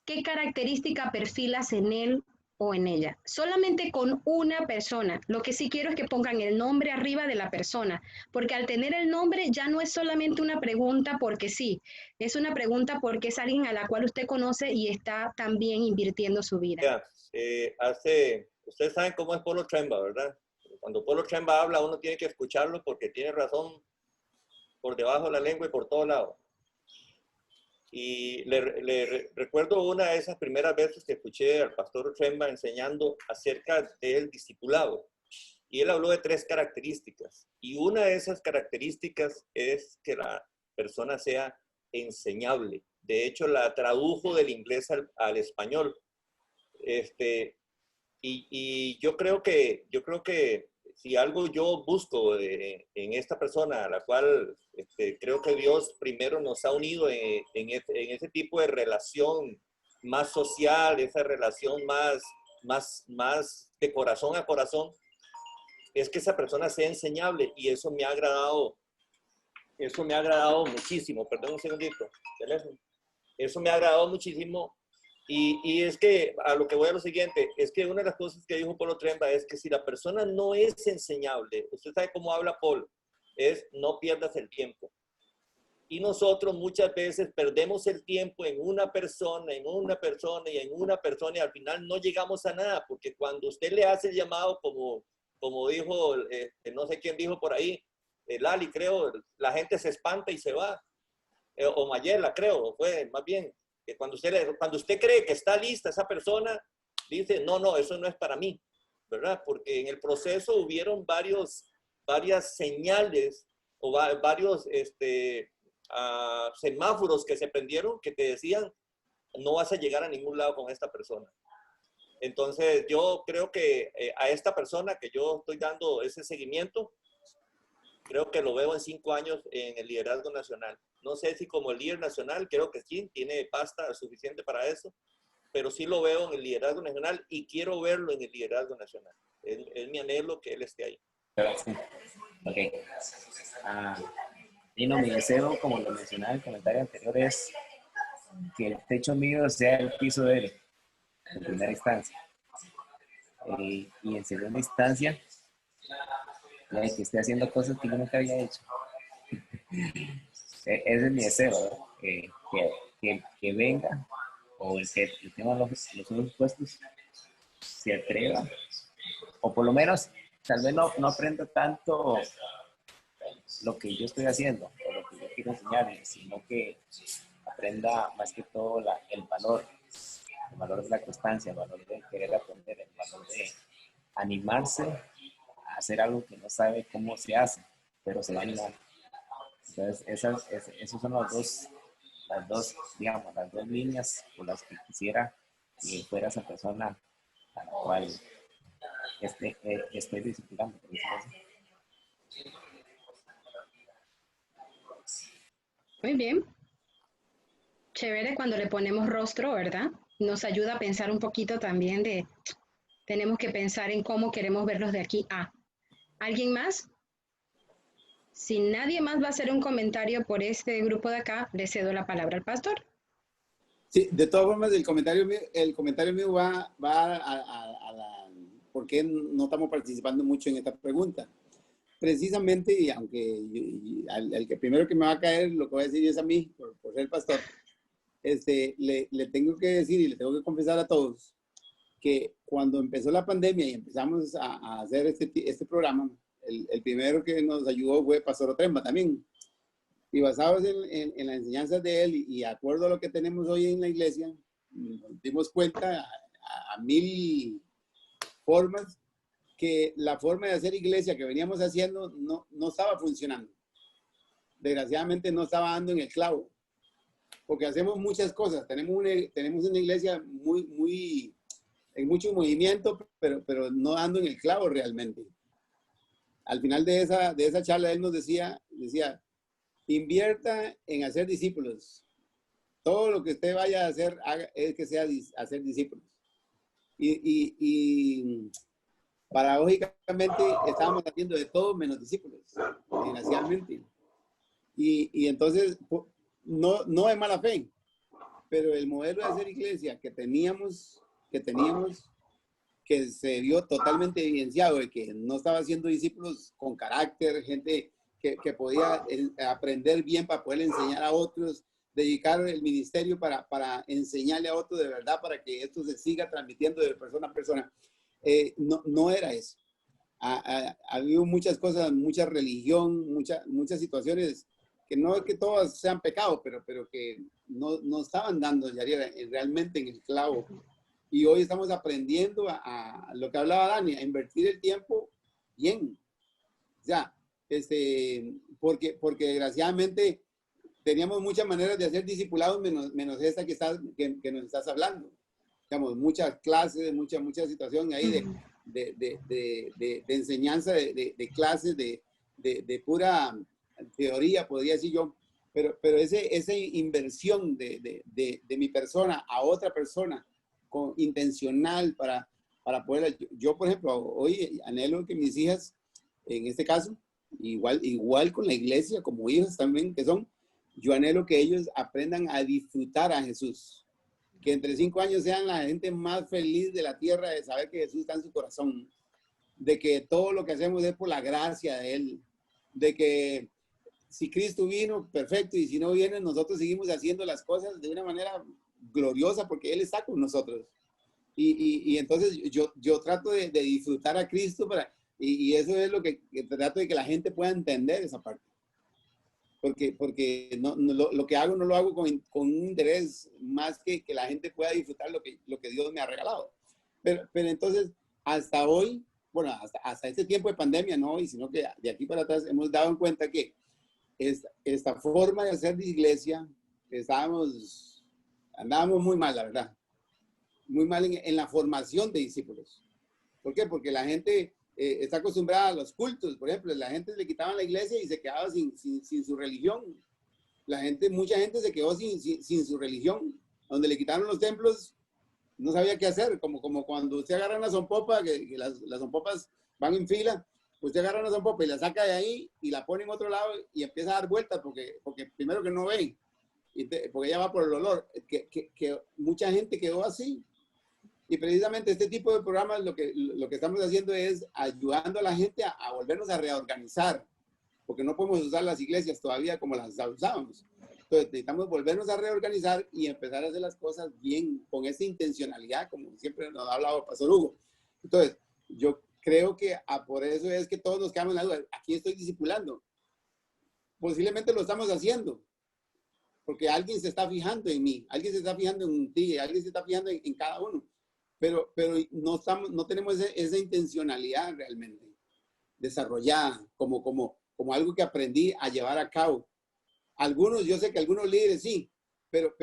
¿Qué característica perfilas en él o en ella? Solamente con una persona. Lo que sí quiero es que pongan el nombre arriba de la persona, porque al tener el nombre ya no es solamente una pregunta porque sí, es una pregunta porque es alguien a la cual usted conoce y está también invirtiendo su vida. Ustedes saben cómo es Polo Tremba, ¿verdad? Cuando Polo Tremba habla, uno tiene que escucharlo porque tiene razón por debajo de la lengua y por todos lados. Y le recuerdo una de esas primeras veces que escuché al pastor Tremba enseñando acerca del discipulado. Y él habló de 3 características. Y una de esas características es que la persona sea enseñable. De hecho, la tradujo del inglés al español. Y yo creo que si algo yo busco en esta persona, a la cual creo que Dios primero nos ha unido en ese tipo de relación más social, esa relación más de corazón a corazón, es que esa persona sea enseñable, y eso me ha agradado muchísimo. Perdón un segundito, teléfono. Eso me ha agradado muchísimo. Y es que a lo que voy a lo siguiente, es que una de las cosas que dijo Polo Tremba es que si la persona no es enseñable, usted sabe cómo habla Paul, es no pierdas el tiempo. Y nosotros muchas veces perdemos el tiempo en una persona, y al final no llegamos a nada, porque cuando usted le hace el llamado, como dijo, no sé quién dijo por ahí, Lali creo, la gente se espanta y se va, o Mayela creo, fue más bien. Que cuando usted cree que está lista esa persona, dice, no, eso no es para mí, ¿verdad? Porque en el proceso hubieron varias señales o varios semáforos que se prendieron que te decían, no vas a llegar a ningún lado con esta persona. Entonces, yo creo que a esta persona que yo estoy dando ese seguimiento, creo que lo veo en 5 años en el liderazgo nacional. No sé si como líder nacional, creo que sí, tiene pasta suficiente para eso, pero sí lo veo en el liderazgo nacional y quiero verlo en el liderazgo nacional. Es mi anhelo que él esté ahí. Sí. Ok. Y no, mi deseo, como lo mencionaba en el comentario anterior, es que el techo mío sea el piso de él, en primera instancia. Y en segunda instancia, que esté haciendo cosas que yo nunca había hecho. Ese es mi deseo, ¿no? Que venga, o el que tenga los ojos puestos, se atreva, o por lo menos, tal vez no aprenda tanto lo que yo estoy haciendo, o lo que yo quiero enseñarle, sino que aprenda más que todo el valor de la constancia, el valor de querer aprender, el valor de animarse a hacer algo que no sabe cómo se hace, pero se va a animar. Entonces, esos son digamos, las dos líneas por las que quisiera que fuera esa persona a la cual estoy disciplinando. Muy bien. Chévere cuando le ponemos rostro, ¿verdad? Nos ayuda a pensar un poquito también tenemos que pensar en cómo queremos verlos de aquí a. ¿Alguien más? Si nadie más va a hacer un comentario por este grupo de acá, le cedo la palabra al pastor. Sí, de todas formas, el comentario mío va a la... ¿Por qué no estamos participando mucho en esta pregunta? Precisamente, y aunque el que primero que me va a caer, lo que voy a decir es a mí, por ser pastor, le tengo que decir y le tengo que confesar a todos que cuando empezó la pandemia y empezamos a hacer este programa, el primero que nos ayudó fue Pastor Otremba también. Y basados en las enseñanzas de él y de acuerdo a lo que tenemos hoy en la iglesia, nos dimos cuenta a mil formas que la forma de hacer iglesia que veníamos haciendo no estaba funcionando. Desgraciadamente no estaba dando en el clavo. Porque hacemos muchas cosas. Tenemos una iglesia en mucho movimiento, pero no dando en el clavo realmente. Al final de esa charla él nos decía, invierta en hacer discípulos. Todo lo que usted vaya a hacer, es que sea hacer discípulos. Y paradójicamente estábamos haciendo de todo menos discípulos, desgraciadamente. Y entonces, no es mala fe, pero el modelo de hacer iglesia que teníamos, que se vio totalmente evidenciado de que no estaba haciendo discípulos con carácter, gente que podía aprender bien para poder enseñar a otros, dedicar el ministerio para enseñarle a otros de verdad, para que esto se siga transmitiendo de persona a persona. No era eso. Ha habido muchas cosas, mucha religión, muchas situaciones que no es que todas sean pecados, pero que no estaban dando realmente en el clavo. Y hoy estamos aprendiendo a lo que hablaba Dani, a invertir el tiempo bien. O sea, porque desgraciadamente teníamos muchas maneras de hacer discipulados menos esta que nos estás hablando. Digamos, muchas clases, mucha situación ahí de enseñanza, de clases, de pura teoría, podría decir yo. Pero esa inversión de mi persona a otra persona, intencional para poder... Yo, por ejemplo, hoy anhelo que mis hijas, en este caso, igual con la iglesia, como hijos también que son, yo anhelo que ellos aprendan a disfrutar a Jesús. Que entre 5 años sean la gente más feliz de la tierra de saber que Jesús está en su corazón. De que todo lo que hacemos es por la gracia de Él. De que si Cristo vino, perfecto, y si no viene, nosotros seguimos haciendo las cosas de una manera gloriosa porque Él está con nosotros. Y entonces yo trato de disfrutar a Cristo y eso es lo que trato de que la gente pueda entender esa parte. Porque lo que hago no lo hago con un interés más que la gente pueda disfrutar lo que Dios me ha regalado. Pero entonces, hasta hoy, bueno, hasta este tiempo de pandemia, no hoy, sino que de aquí para atrás hemos dado en cuenta que esta forma de hacer de iglesia, andábamos muy mal, la verdad. Muy mal en la formación de discípulos. ¿Por qué? Porque la gente está acostumbrada a los cultos. Por ejemplo, la gente le quitaban la iglesia y se quedaba sin su religión. mucha gente se quedó sin su religión. Donde le quitaron los templos, no sabía qué hacer, como cuando usted agarra una zompopa, que las zompopas van en fila, usted agarra una zompopa y la saca de ahí y la pone en otro lado y empieza a dar vueltas porque primero que no ven, porque ella va por el olor, que mucha gente quedó así. Y precisamente este tipo de programas lo que estamos haciendo es ayudando a la gente a volvernos a reorganizar, porque no podemos usar las iglesias todavía como las usábamos. Entonces necesitamos volvernos a reorganizar y empezar a hacer las cosas bien, con esa intencionalidad, como siempre nos ha hablado el Pastor Hugo. Entonces, yo creo que por eso es que todos nos quedamos en la duda. ¿A quién estoy discipulando? Posiblemente lo estamos haciendo, porque alguien se está fijando en mí, alguien se está fijando en ti, alguien se está fijando en cada uno. Pero no tenemos esa intencionalidad realmente desarrollada como algo que aprendí a llevar a cabo. Algunos, yo sé que algunos líderes sí, pero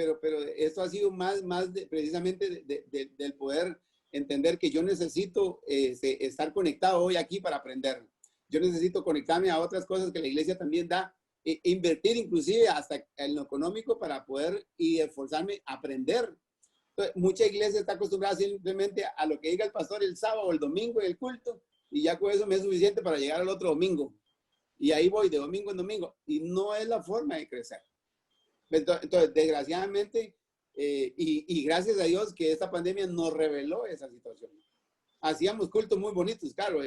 esto ha sido más precisamente del poder entender que yo necesito estar conectado hoy aquí para aprender. Yo necesito conectarme a otras cosas que la iglesia también da, invertir inclusive hasta en lo económico para poder y esforzarme a aprender. Entonces, mucha iglesia está acostumbrada simplemente a lo que diga el pastor el sábado o el domingo en el culto y ya con eso me es suficiente para llegar al otro domingo. Y ahí voy de domingo en domingo. Y no es la forma de crecer. Entonces desgraciadamente, y gracias a Dios que esta pandemia nos reveló esa situación. Hacíamos cultos muy bonitos, claro.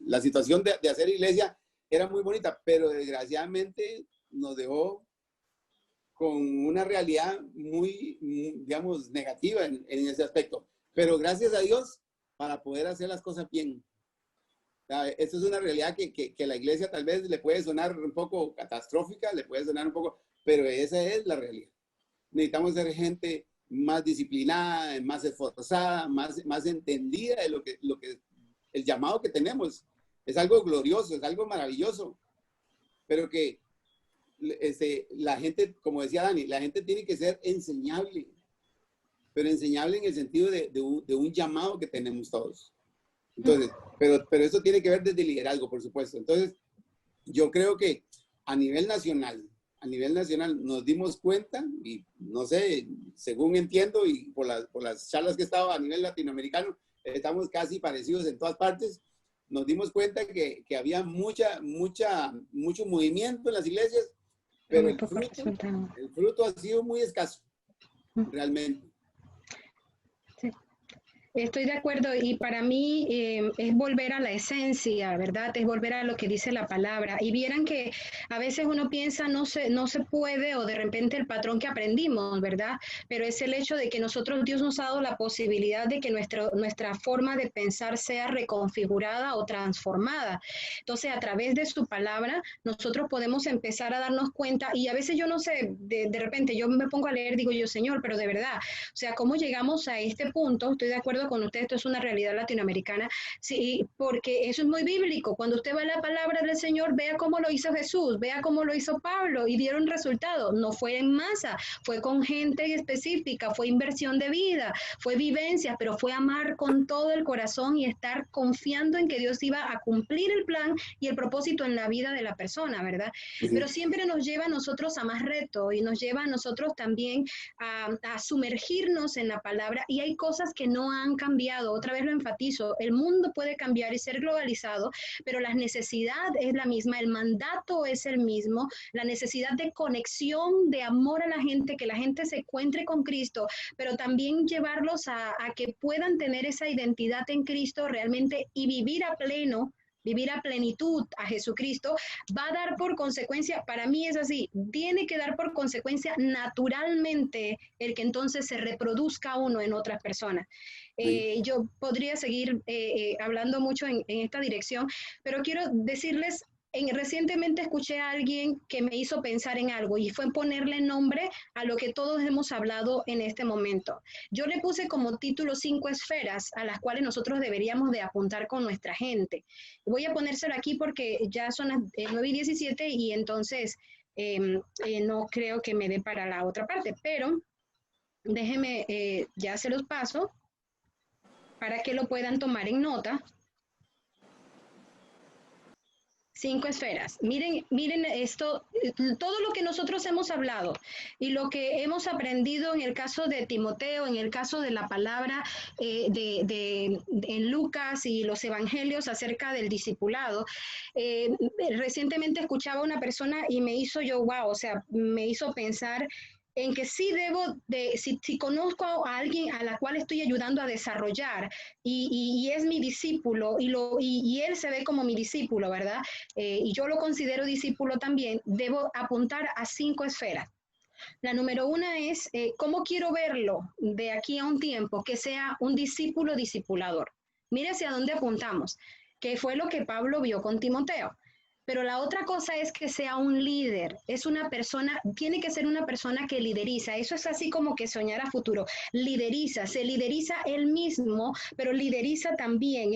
La situación de hacer iglesia era muy bonita, pero desgraciadamente nos dejó con una realidad muy, digamos, negativa en ese aspecto. Pero gracias a Dios para poder hacer las cosas bien. Esto es una realidad que la iglesia tal vez le puede sonar un poco catastrófica, le puede sonar un poco, pero esa es la realidad. Necesitamos ser gente más disciplinada, más esforzada, más entendida de lo que el llamado que tenemos. Es algo glorioso, es algo maravilloso, pero que la gente, como decía Dani, la gente tiene que ser enseñable, pero enseñable en el sentido de un llamado que tenemos todos. Entonces, pero eso tiene que ver desde liderazgo, por supuesto. Entonces, yo creo que a nivel nacional nos dimos cuenta, y no sé, según entiendo y por las charlas que he estado a nivel latinoamericano, estamos casi parecidos en todas partes. Nos dimos cuenta que había mucho movimiento en las iglesias, pero el fruto ha sido muy escaso, realmente. Estoy de acuerdo y para mí es volver a la esencia, ¿verdad? Es volver a lo que dice la palabra. Y vieran que a veces uno piensa no se puede o de repente el patrón que aprendimos, ¿verdad? Pero es el hecho de que Dios nos ha dado la posibilidad de que nuestra forma de pensar sea reconfigurada o transformada. Entonces, a través de su palabra, nosotros podemos empezar a darnos cuenta y a veces yo no sé, de repente yo me pongo a leer, digo yo, Señor, pero de verdad, o sea, ¿cómo llegamos a este punto? Estoy de acuerdo con usted, esto es una realidad latinoamericana, sí, porque eso es muy bíblico. Cuando usted va a la palabra del Señor, vea cómo lo hizo Jesús, vea cómo lo hizo Pablo y dieron resultados. No fue en masa, fue con gente específica, fue inversión de vida, fue vivencia, pero fue amar con todo el corazón y estar confiando en que Dios iba a cumplir el plan y el propósito en la vida de la persona, ¿verdad? Sí. Pero siempre nos lleva a nosotros a más reto y nos lleva a nosotros también a sumergirnos en la palabra y hay cosas que no han cambiado, otra vez lo enfatizo, el mundo puede cambiar y ser globalizado, pero la necesidad es la misma, el mandato es el mismo, la necesidad de conexión, de amor a la gente, que la gente se encuentre con Cristo, pero también llevarlos a que puedan tener esa identidad en Cristo realmente y vivir a pleno, vivir a plenitud a Jesucristo, va a dar por consecuencia, para mí es así, tiene que dar por consecuencia naturalmente el que entonces se reproduzca uno en otras personas. Yo podría seguir hablando mucho en esta dirección, pero quiero decirles, recientemente escuché a alguien que me hizo pensar en algo y fue ponerle nombre a lo que todos hemos hablado en este momento. Yo le puse como título 5 esferas a las cuales nosotros deberíamos de apuntar con nuestra gente. Voy a ponérselo aquí porque ya son las 9:17 y entonces no creo que me dé para la otra parte, pero déjenme, ya se los paso para que lo puedan tomar en nota. 5 esferas. Miren esto, todo lo que nosotros hemos hablado y lo que hemos aprendido en el caso de Timoteo, en el caso de la palabra en Lucas y los evangelios acerca del discipulado. Recientemente escuchaba a una persona y me hizo wow, o sea, me hizo pensar en que sí debo si conozco a alguien a la cual estoy ayudando a desarrollar y es mi discípulo y él se ve como mi discípulo, ¿verdad? Y yo lo considero discípulo también, debo apuntar a 5 esferas. La número 1 es cómo quiero verlo de aquí a un tiempo, que sea un discípulo discipulador. Mire hacia dónde apuntamos, que fue lo que Pablo vio con Timoteo. Pero la otra cosa es que sea un líder, es una persona, tiene que ser una persona que lideriza, eso es así como que soñar a futuro, se lideriza él mismo, pero lideriza también,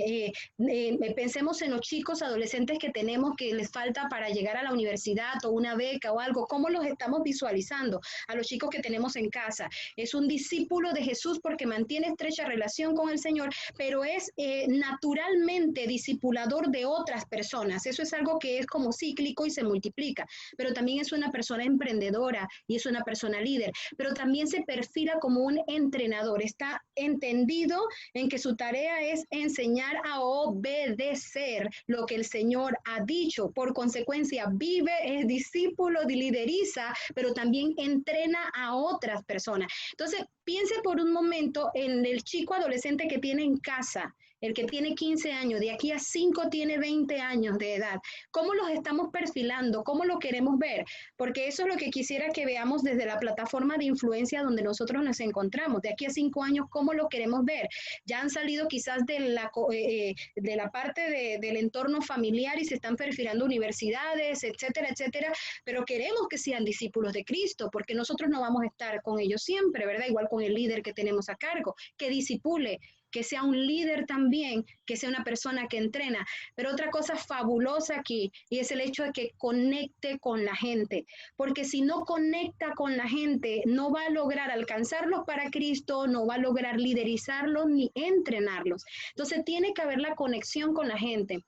pensemos en los chicos adolescentes que tenemos que les falta para llegar a la universidad o una beca o algo, ¿cómo los estamos visualizando? A los chicos que tenemos en casa, es un discípulo de Jesús porque mantiene estrecha relación con el Señor, pero es naturalmente discipulador de otras personas, eso es algo que es como cíclico y se multiplica, pero también es una persona emprendedora y es una persona líder, pero también se perfila como un entrenador, está entendido en que su tarea es enseñar a obedecer lo que el Señor ha dicho, por consecuencia vive, es discípulo, lideriza, pero también entrena a otras personas. Entonces, piense por un momento en el chico adolescente que tiene en casa, el que tiene 15 años, de aquí a 5 tiene 20 años de edad. ¿Cómo los estamos perfilando? ¿Cómo lo queremos ver? Porque eso es lo que quisiera que veamos desde la plataforma de influencia donde nosotros nos encontramos. De aquí a 5 años, ¿cómo lo queremos ver? Ya han salido quizás de la parte del entorno familiar y se están perfilando universidades, etcétera, etcétera, pero queremos que sean discípulos de Cristo, porque nosotros no vamos a estar con ellos siempre, ¿verdad? Igual con el líder que tenemos a cargo, que discipule, que sea un líder también, que sea una persona que entrena. Pero otra cosa fabulosa aquí, y es el hecho de que conecte con la gente, porque si no conecta con la gente, no va a lograr alcanzarlos para Cristo, no va a lograr liderizarlos ni entrenarlos. Entonces tiene que haber la conexión con la gente.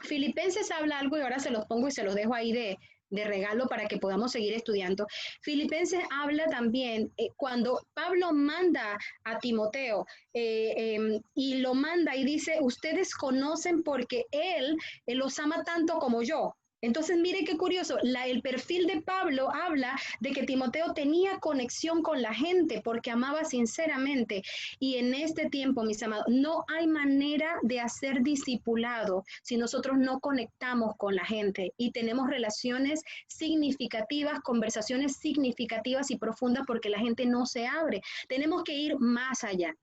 Filipenses habla algo y ahora se los pongo y se los dejo ahí de regalo para que podamos seguir estudiando. Filipenses habla también cuando Pablo manda a Timoteo y lo manda y dice, ustedes conocen porque él los ama tanto como yo. Entonces, mire qué curioso, el perfil de Pablo habla de que Timoteo tenía conexión con la gente porque amaba sinceramente. Y en este tiempo, mis amados, no hay manera de hacer discipulado si nosotros no conectamos con la gente y tenemos relaciones significativas, conversaciones significativas y profundas porque la gente no se abre. Tenemos que ir más allá.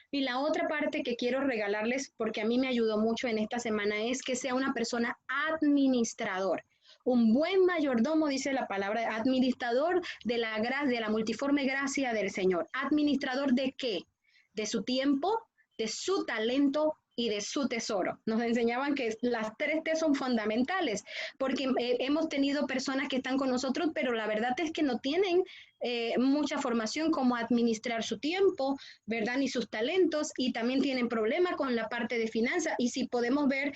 Y la otra parte que quiero regalarles, porque a mí me ayudó mucho en esta semana, es que sea una persona administrador. Un buen mayordomo, dice la palabra, administrador de la multiforme gracia del Señor. ¿Administrador de qué? De su tiempo, de su talento y de su tesoro. Nos enseñaban que las 3 T son fundamentales, porque hemos tenido personas que están con nosotros, pero la verdad es que no tienen mucha formación como administrar su tiempo, ¿verdad? Ni sus talentos, y también tienen problemas con la parte de finanzas. Y si podemos ver,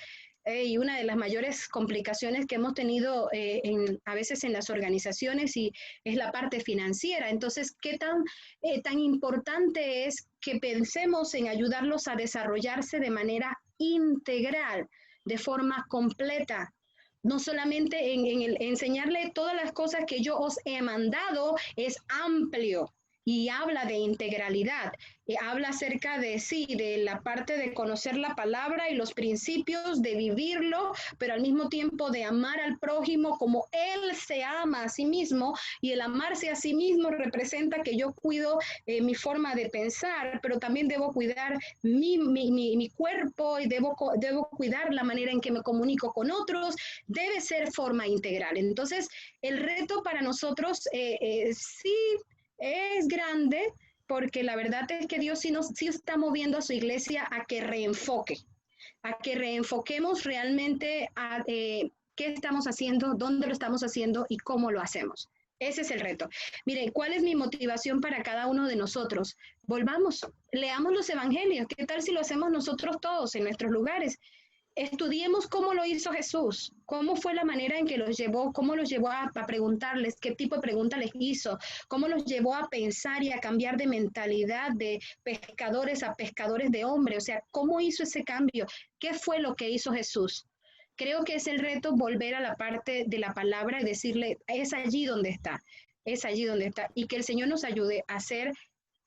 y una de las mayores complicaciones que hemos tenido a veces en las organizaciones y es la parte financiera. Entonces, ¿qué tan importante es que pensemos en ayudarlos a desarrollarse de manera integral, de forma completa? No solamente en enseñarle todas las cosas que yo os he mandado, es amplio y habla de integralidad, habla acerca de de la parte de conocer la palabra y los principios, de vivirlo, pero al mismo tiempo de amar al prójimo como él se ama a sí mismo, y el amarse a sí mismo representa que yo cuido mi forma de pensar, pero también debo cuidar mi cuerpo y debo cuidar la manera en que me comunico con otros, debe ser forma integral. Entonces, el reto para nosotros sí es grande, porque la verdad es que Dios sí está moviendo a su iglesia a que reenfoquemos realmente a qué estamos haciendo, dónde lo estamos haciendo y cómo lo hacemos. Ese es el reto. Miren, ¿cuál es mi motivación para cada uno de nosotros? Volvamos, leamos los evangelios. ¿Qué tal si lo hacemos nosotros todos en nuestros lugares? estudiemos cómo lo hizo Jesús, cómo fue la manera en que los llevó, cómo los llevó a preguntarles, qué tipo de pregunta les hizo, cómo los llevó a pensar y a cambiar de mentalidad de pescadores a pescadores de hombres, o sea, cómo hizo ese cambio, qué fue lo que hizo Jesús. Creo que es el reto volver a la parte de la palabra y decirle, es allí donde está, es allí donde está, y que el Señor nos ayude a ser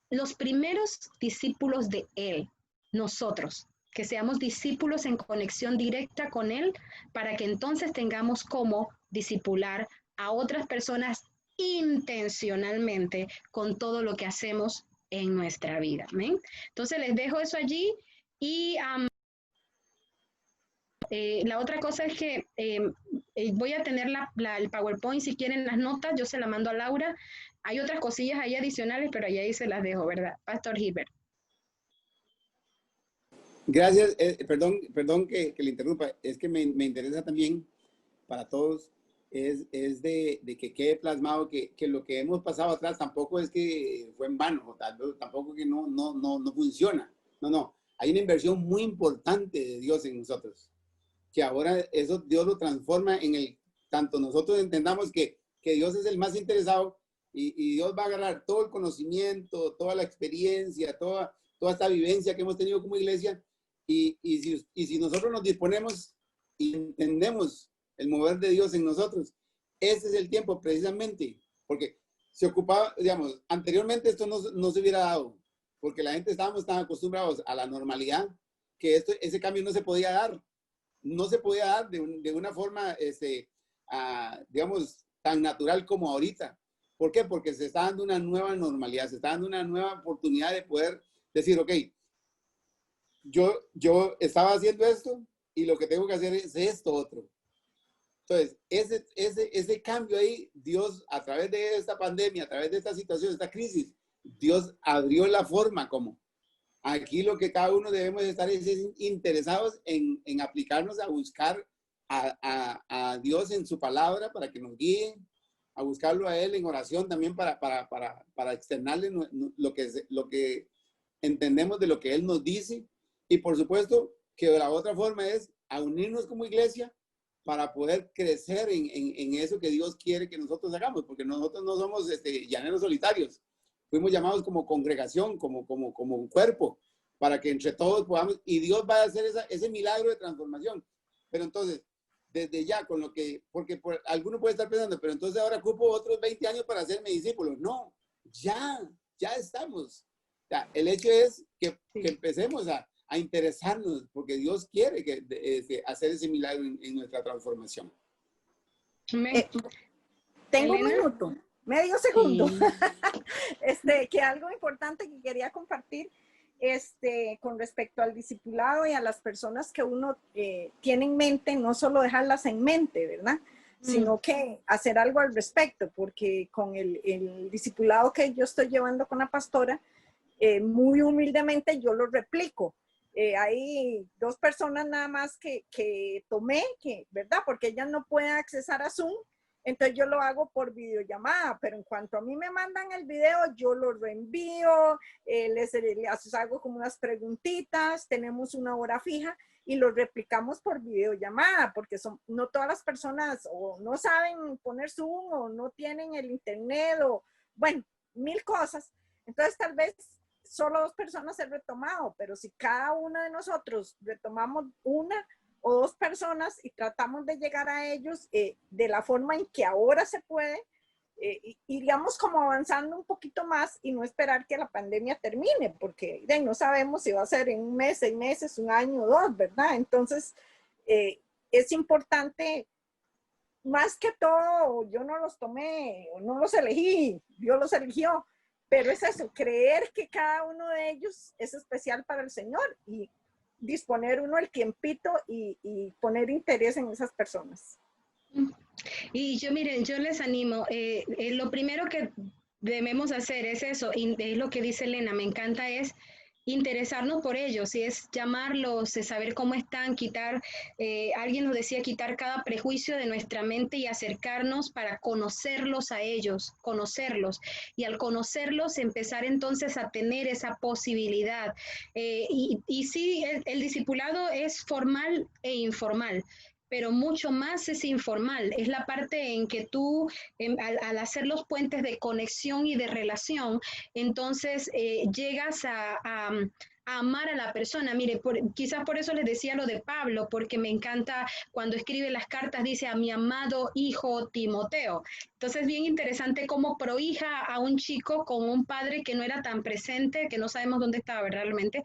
los primeros discípulos de Él, nosotros, que seamos discípulos en conexión directa con Él, para que entonces tengamos como discipular a otras personas intencionalmente con todo lo que hacemos en nuestra vida. ¿Amén? Entonces les dejo eso allí y la otra cosa es que voy a tener el PowerPoint, si quieren las notas, yo se la mando a Laura. Hay otras cosillas ahí adicionales, pero ahí se las dejo, ¿verdad? Pastor Gilbert. Gracias, perdón que le interrumpa, es que me interesa también para todos, es de que quede plasmado que lo que hemos pasado atrás tampoco es que fue en vano, tampoco que no funciona, no, hay una inversión muy importante de Dios en nosotros, que ahora eso Dios lo transforma en tanto nosotros entendamos que Dios es el más interesado y Dios va a agarrar todo el conocimiento, toda la experiencia, toda esta vivencia que hemos tenido como iglesia. Y si nosotros nos disponemos y entendemos el mover de Dios en nosotros, ese es el tiempo precisamente, porque se ocupaba, digamos, anteriormente esto no se hubiera dado, porque la gente estábamos tan acostumbrados a la normalidad que ese cambio no se podía dar de una forma, digamos, tan natural como ahorita. ¿Por qué? Porque se está dando una nueva normalidad, se está dando una nueva oportunidad de poder decir, ok, yo estaba haciendo esto y lo que tengo que hacer es esto otro. Entonces, ese cambio ahí, Dios, a través de esta pandemia, a través de esta situación, esta crisis, Dios abrió la forma como. Aquí lo que cada uno debemos estar es interesados en aplicarnos a buscar a Dios en su palabra para que nos guíe, a buscarlo a Él en oración también para externarle lo que entendemos de lo que Él nos dice. Y por supuesto que la otra forma es a unirnos como iglesia para poder crecer en eso que Dios quiere que nosotros hagamos, porque nosotros no somos llaneros solitarios. Fuimos llamados como congregación, como un cuerpo, para que entre todos podamos, y Dios va a hacer ese milagro de transformación. Pero entonces, desde ya, con lo que, porque alguno puede estar pensando, pero entonces ahora ocupo otros 20 años para hacerme discípulo. No, ya estamos. O sea, el hecho es que empecemos a interesarnos, porque Dios quiere hacer ese milagro en nuestra transformación. Tengo un minuto, medio segundo. Que algo importante que quería compartir con respecto al discipulado y a las personas que uno tiene en mente, no solo dejarlas en mente, ¿verdad? Sino que hacer algo al respecto, porque con el discipulado que yo estoy llevando con la pastora, muy humildemente yo lo replico. Hay 2 personas nada más que tomé, ¿verdad? Porque ella no puede accesar a Zoom, entonces yo lo hago por videollamada, pero en cuanto a mí me mandan el video, yo lo reenvío, les hago como unas preguntitas, tenemos una hora fija y lo replicamos por videollamada, porque no todas las personas o no saben poner Zoom o no tienen el internet o, bueno, 1000 cosas. Entonces tal vez solo 2 personas he retomado, pero si cada uno de nosotros retomamos 1 o 2 personas y tratamos de llegar a ellos de la forma en que ahora se puede, iríamos como avanzando un poquito más y no esperar que la pandemia termine, porque no sabemos si va a ser en 1 mes, 6 meses, 1 año o 2, ¿verdad? Entonces, es importante, más que todo, yo no los tomé, no los elegí, Dios los eligió, pero es eso, creer que cada uno de ellos es especial para el Señor y disponer uno el tiempito y poner interés en esas personas. Y miren, yo les animo, lo primero que debemos hacer es eso, y es lo que dice Elena, me encanta, es interesarnos por ellos, si es llamarlos, saber cómo están, quitar, alguien nos decía, quitar cada prejuicio de nuestra mente y acercarnos para conocerlos a ellos, conocerlos. Y al conocerlos, empezar entonces a tener esa posibilidad. Y sí, el discipulado es formal e informal, pero mucho más es informal. Es la parte en que tú, al hacer los puentes de conexión y de relación, entonces llegas a amar a la persona. Mire, quizás por eso les decía lo de Pablo, porque me encanta cuando escribe las cartas, dice a mi amado hijo Timoteo. Entonces, bien interesante cómo prohija a un chico con un padre que no era tan presente, que no sabemos dónde estaba realmente,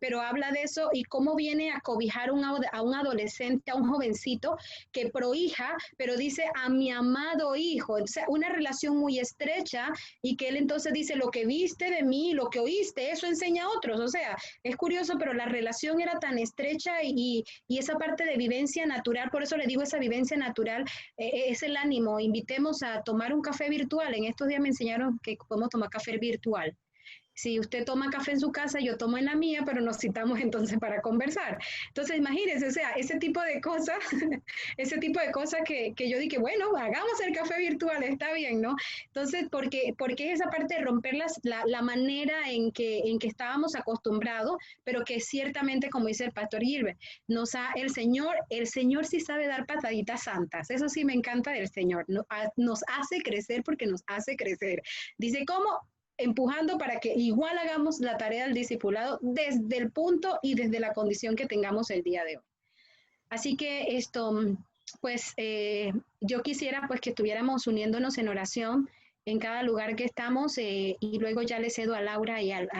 pero habla de eso y cómo viene a cobijar a un adolescente, a un jovencito que prohija, pero dice a mi amado hijo. Entonces, una relación muy estrecha y que él entonces dice lo que viste de mí, lo que oíste, eso enseña a otros. O sea, es curioso, pero la relación era tan estrecha y esa parte de vivencia natural, por eso le digo esa vivencia natural, es el ánimo. Invitemos a tomar un café virtual. En estos días me enseñaron que podemos tomar café virtual. Si usted toma café en su casa, yo tomo en la mía, pero nos citamos entonces para conversar. Entonces, imagínense, o sea, ese tipo de cosas, que yo dije, bueno, hagamos el café virtual, está bien, ¿no? Entonces, porque es esa parte de romper la manera en que estábamos acostumbrados, pero que ciertamente, como dice el pastor Gilbert, el Señor sí sabe dar pataditas santas. Eso sí me encanta del Señor. Nos hace crecer porque nos hace crecer. Dice, ¿cómo? Empujando para que igual hagamos la tarea del discipulado desde el punto y desde la condición que tengamos el día de hoy. Así que pues yo quisiera pues que estuviéramos uniéndonos en oración en cada lugar que estamos y luego ya le cedo a Laura y al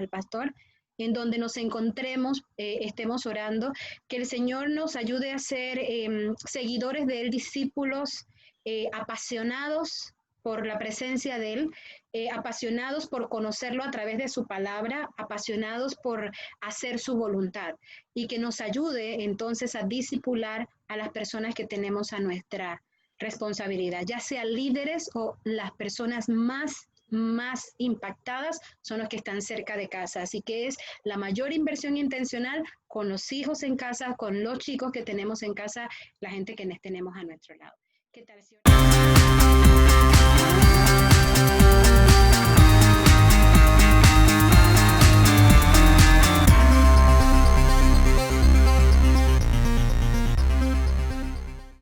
pastor, en donde nos encontremos, estemos orando, que el Señor nos ayude a ser seguidores de Él, discípulos apasionados por la presencia de Él, apasionados por conocerlo a través de su palabra, apasionados por hacer su voluntad y que nos ayude entonces a discipular a las personas que tenemos a nuestra responsabilidad, ya sean líderes o las personas más impactadas son los que están cerca de casa. Así que es la mayor inversión intencional con los hijos en casa, con los chicos que tenemos en casa, la gente que tenemos a nuestro lado. ¿Qué tal?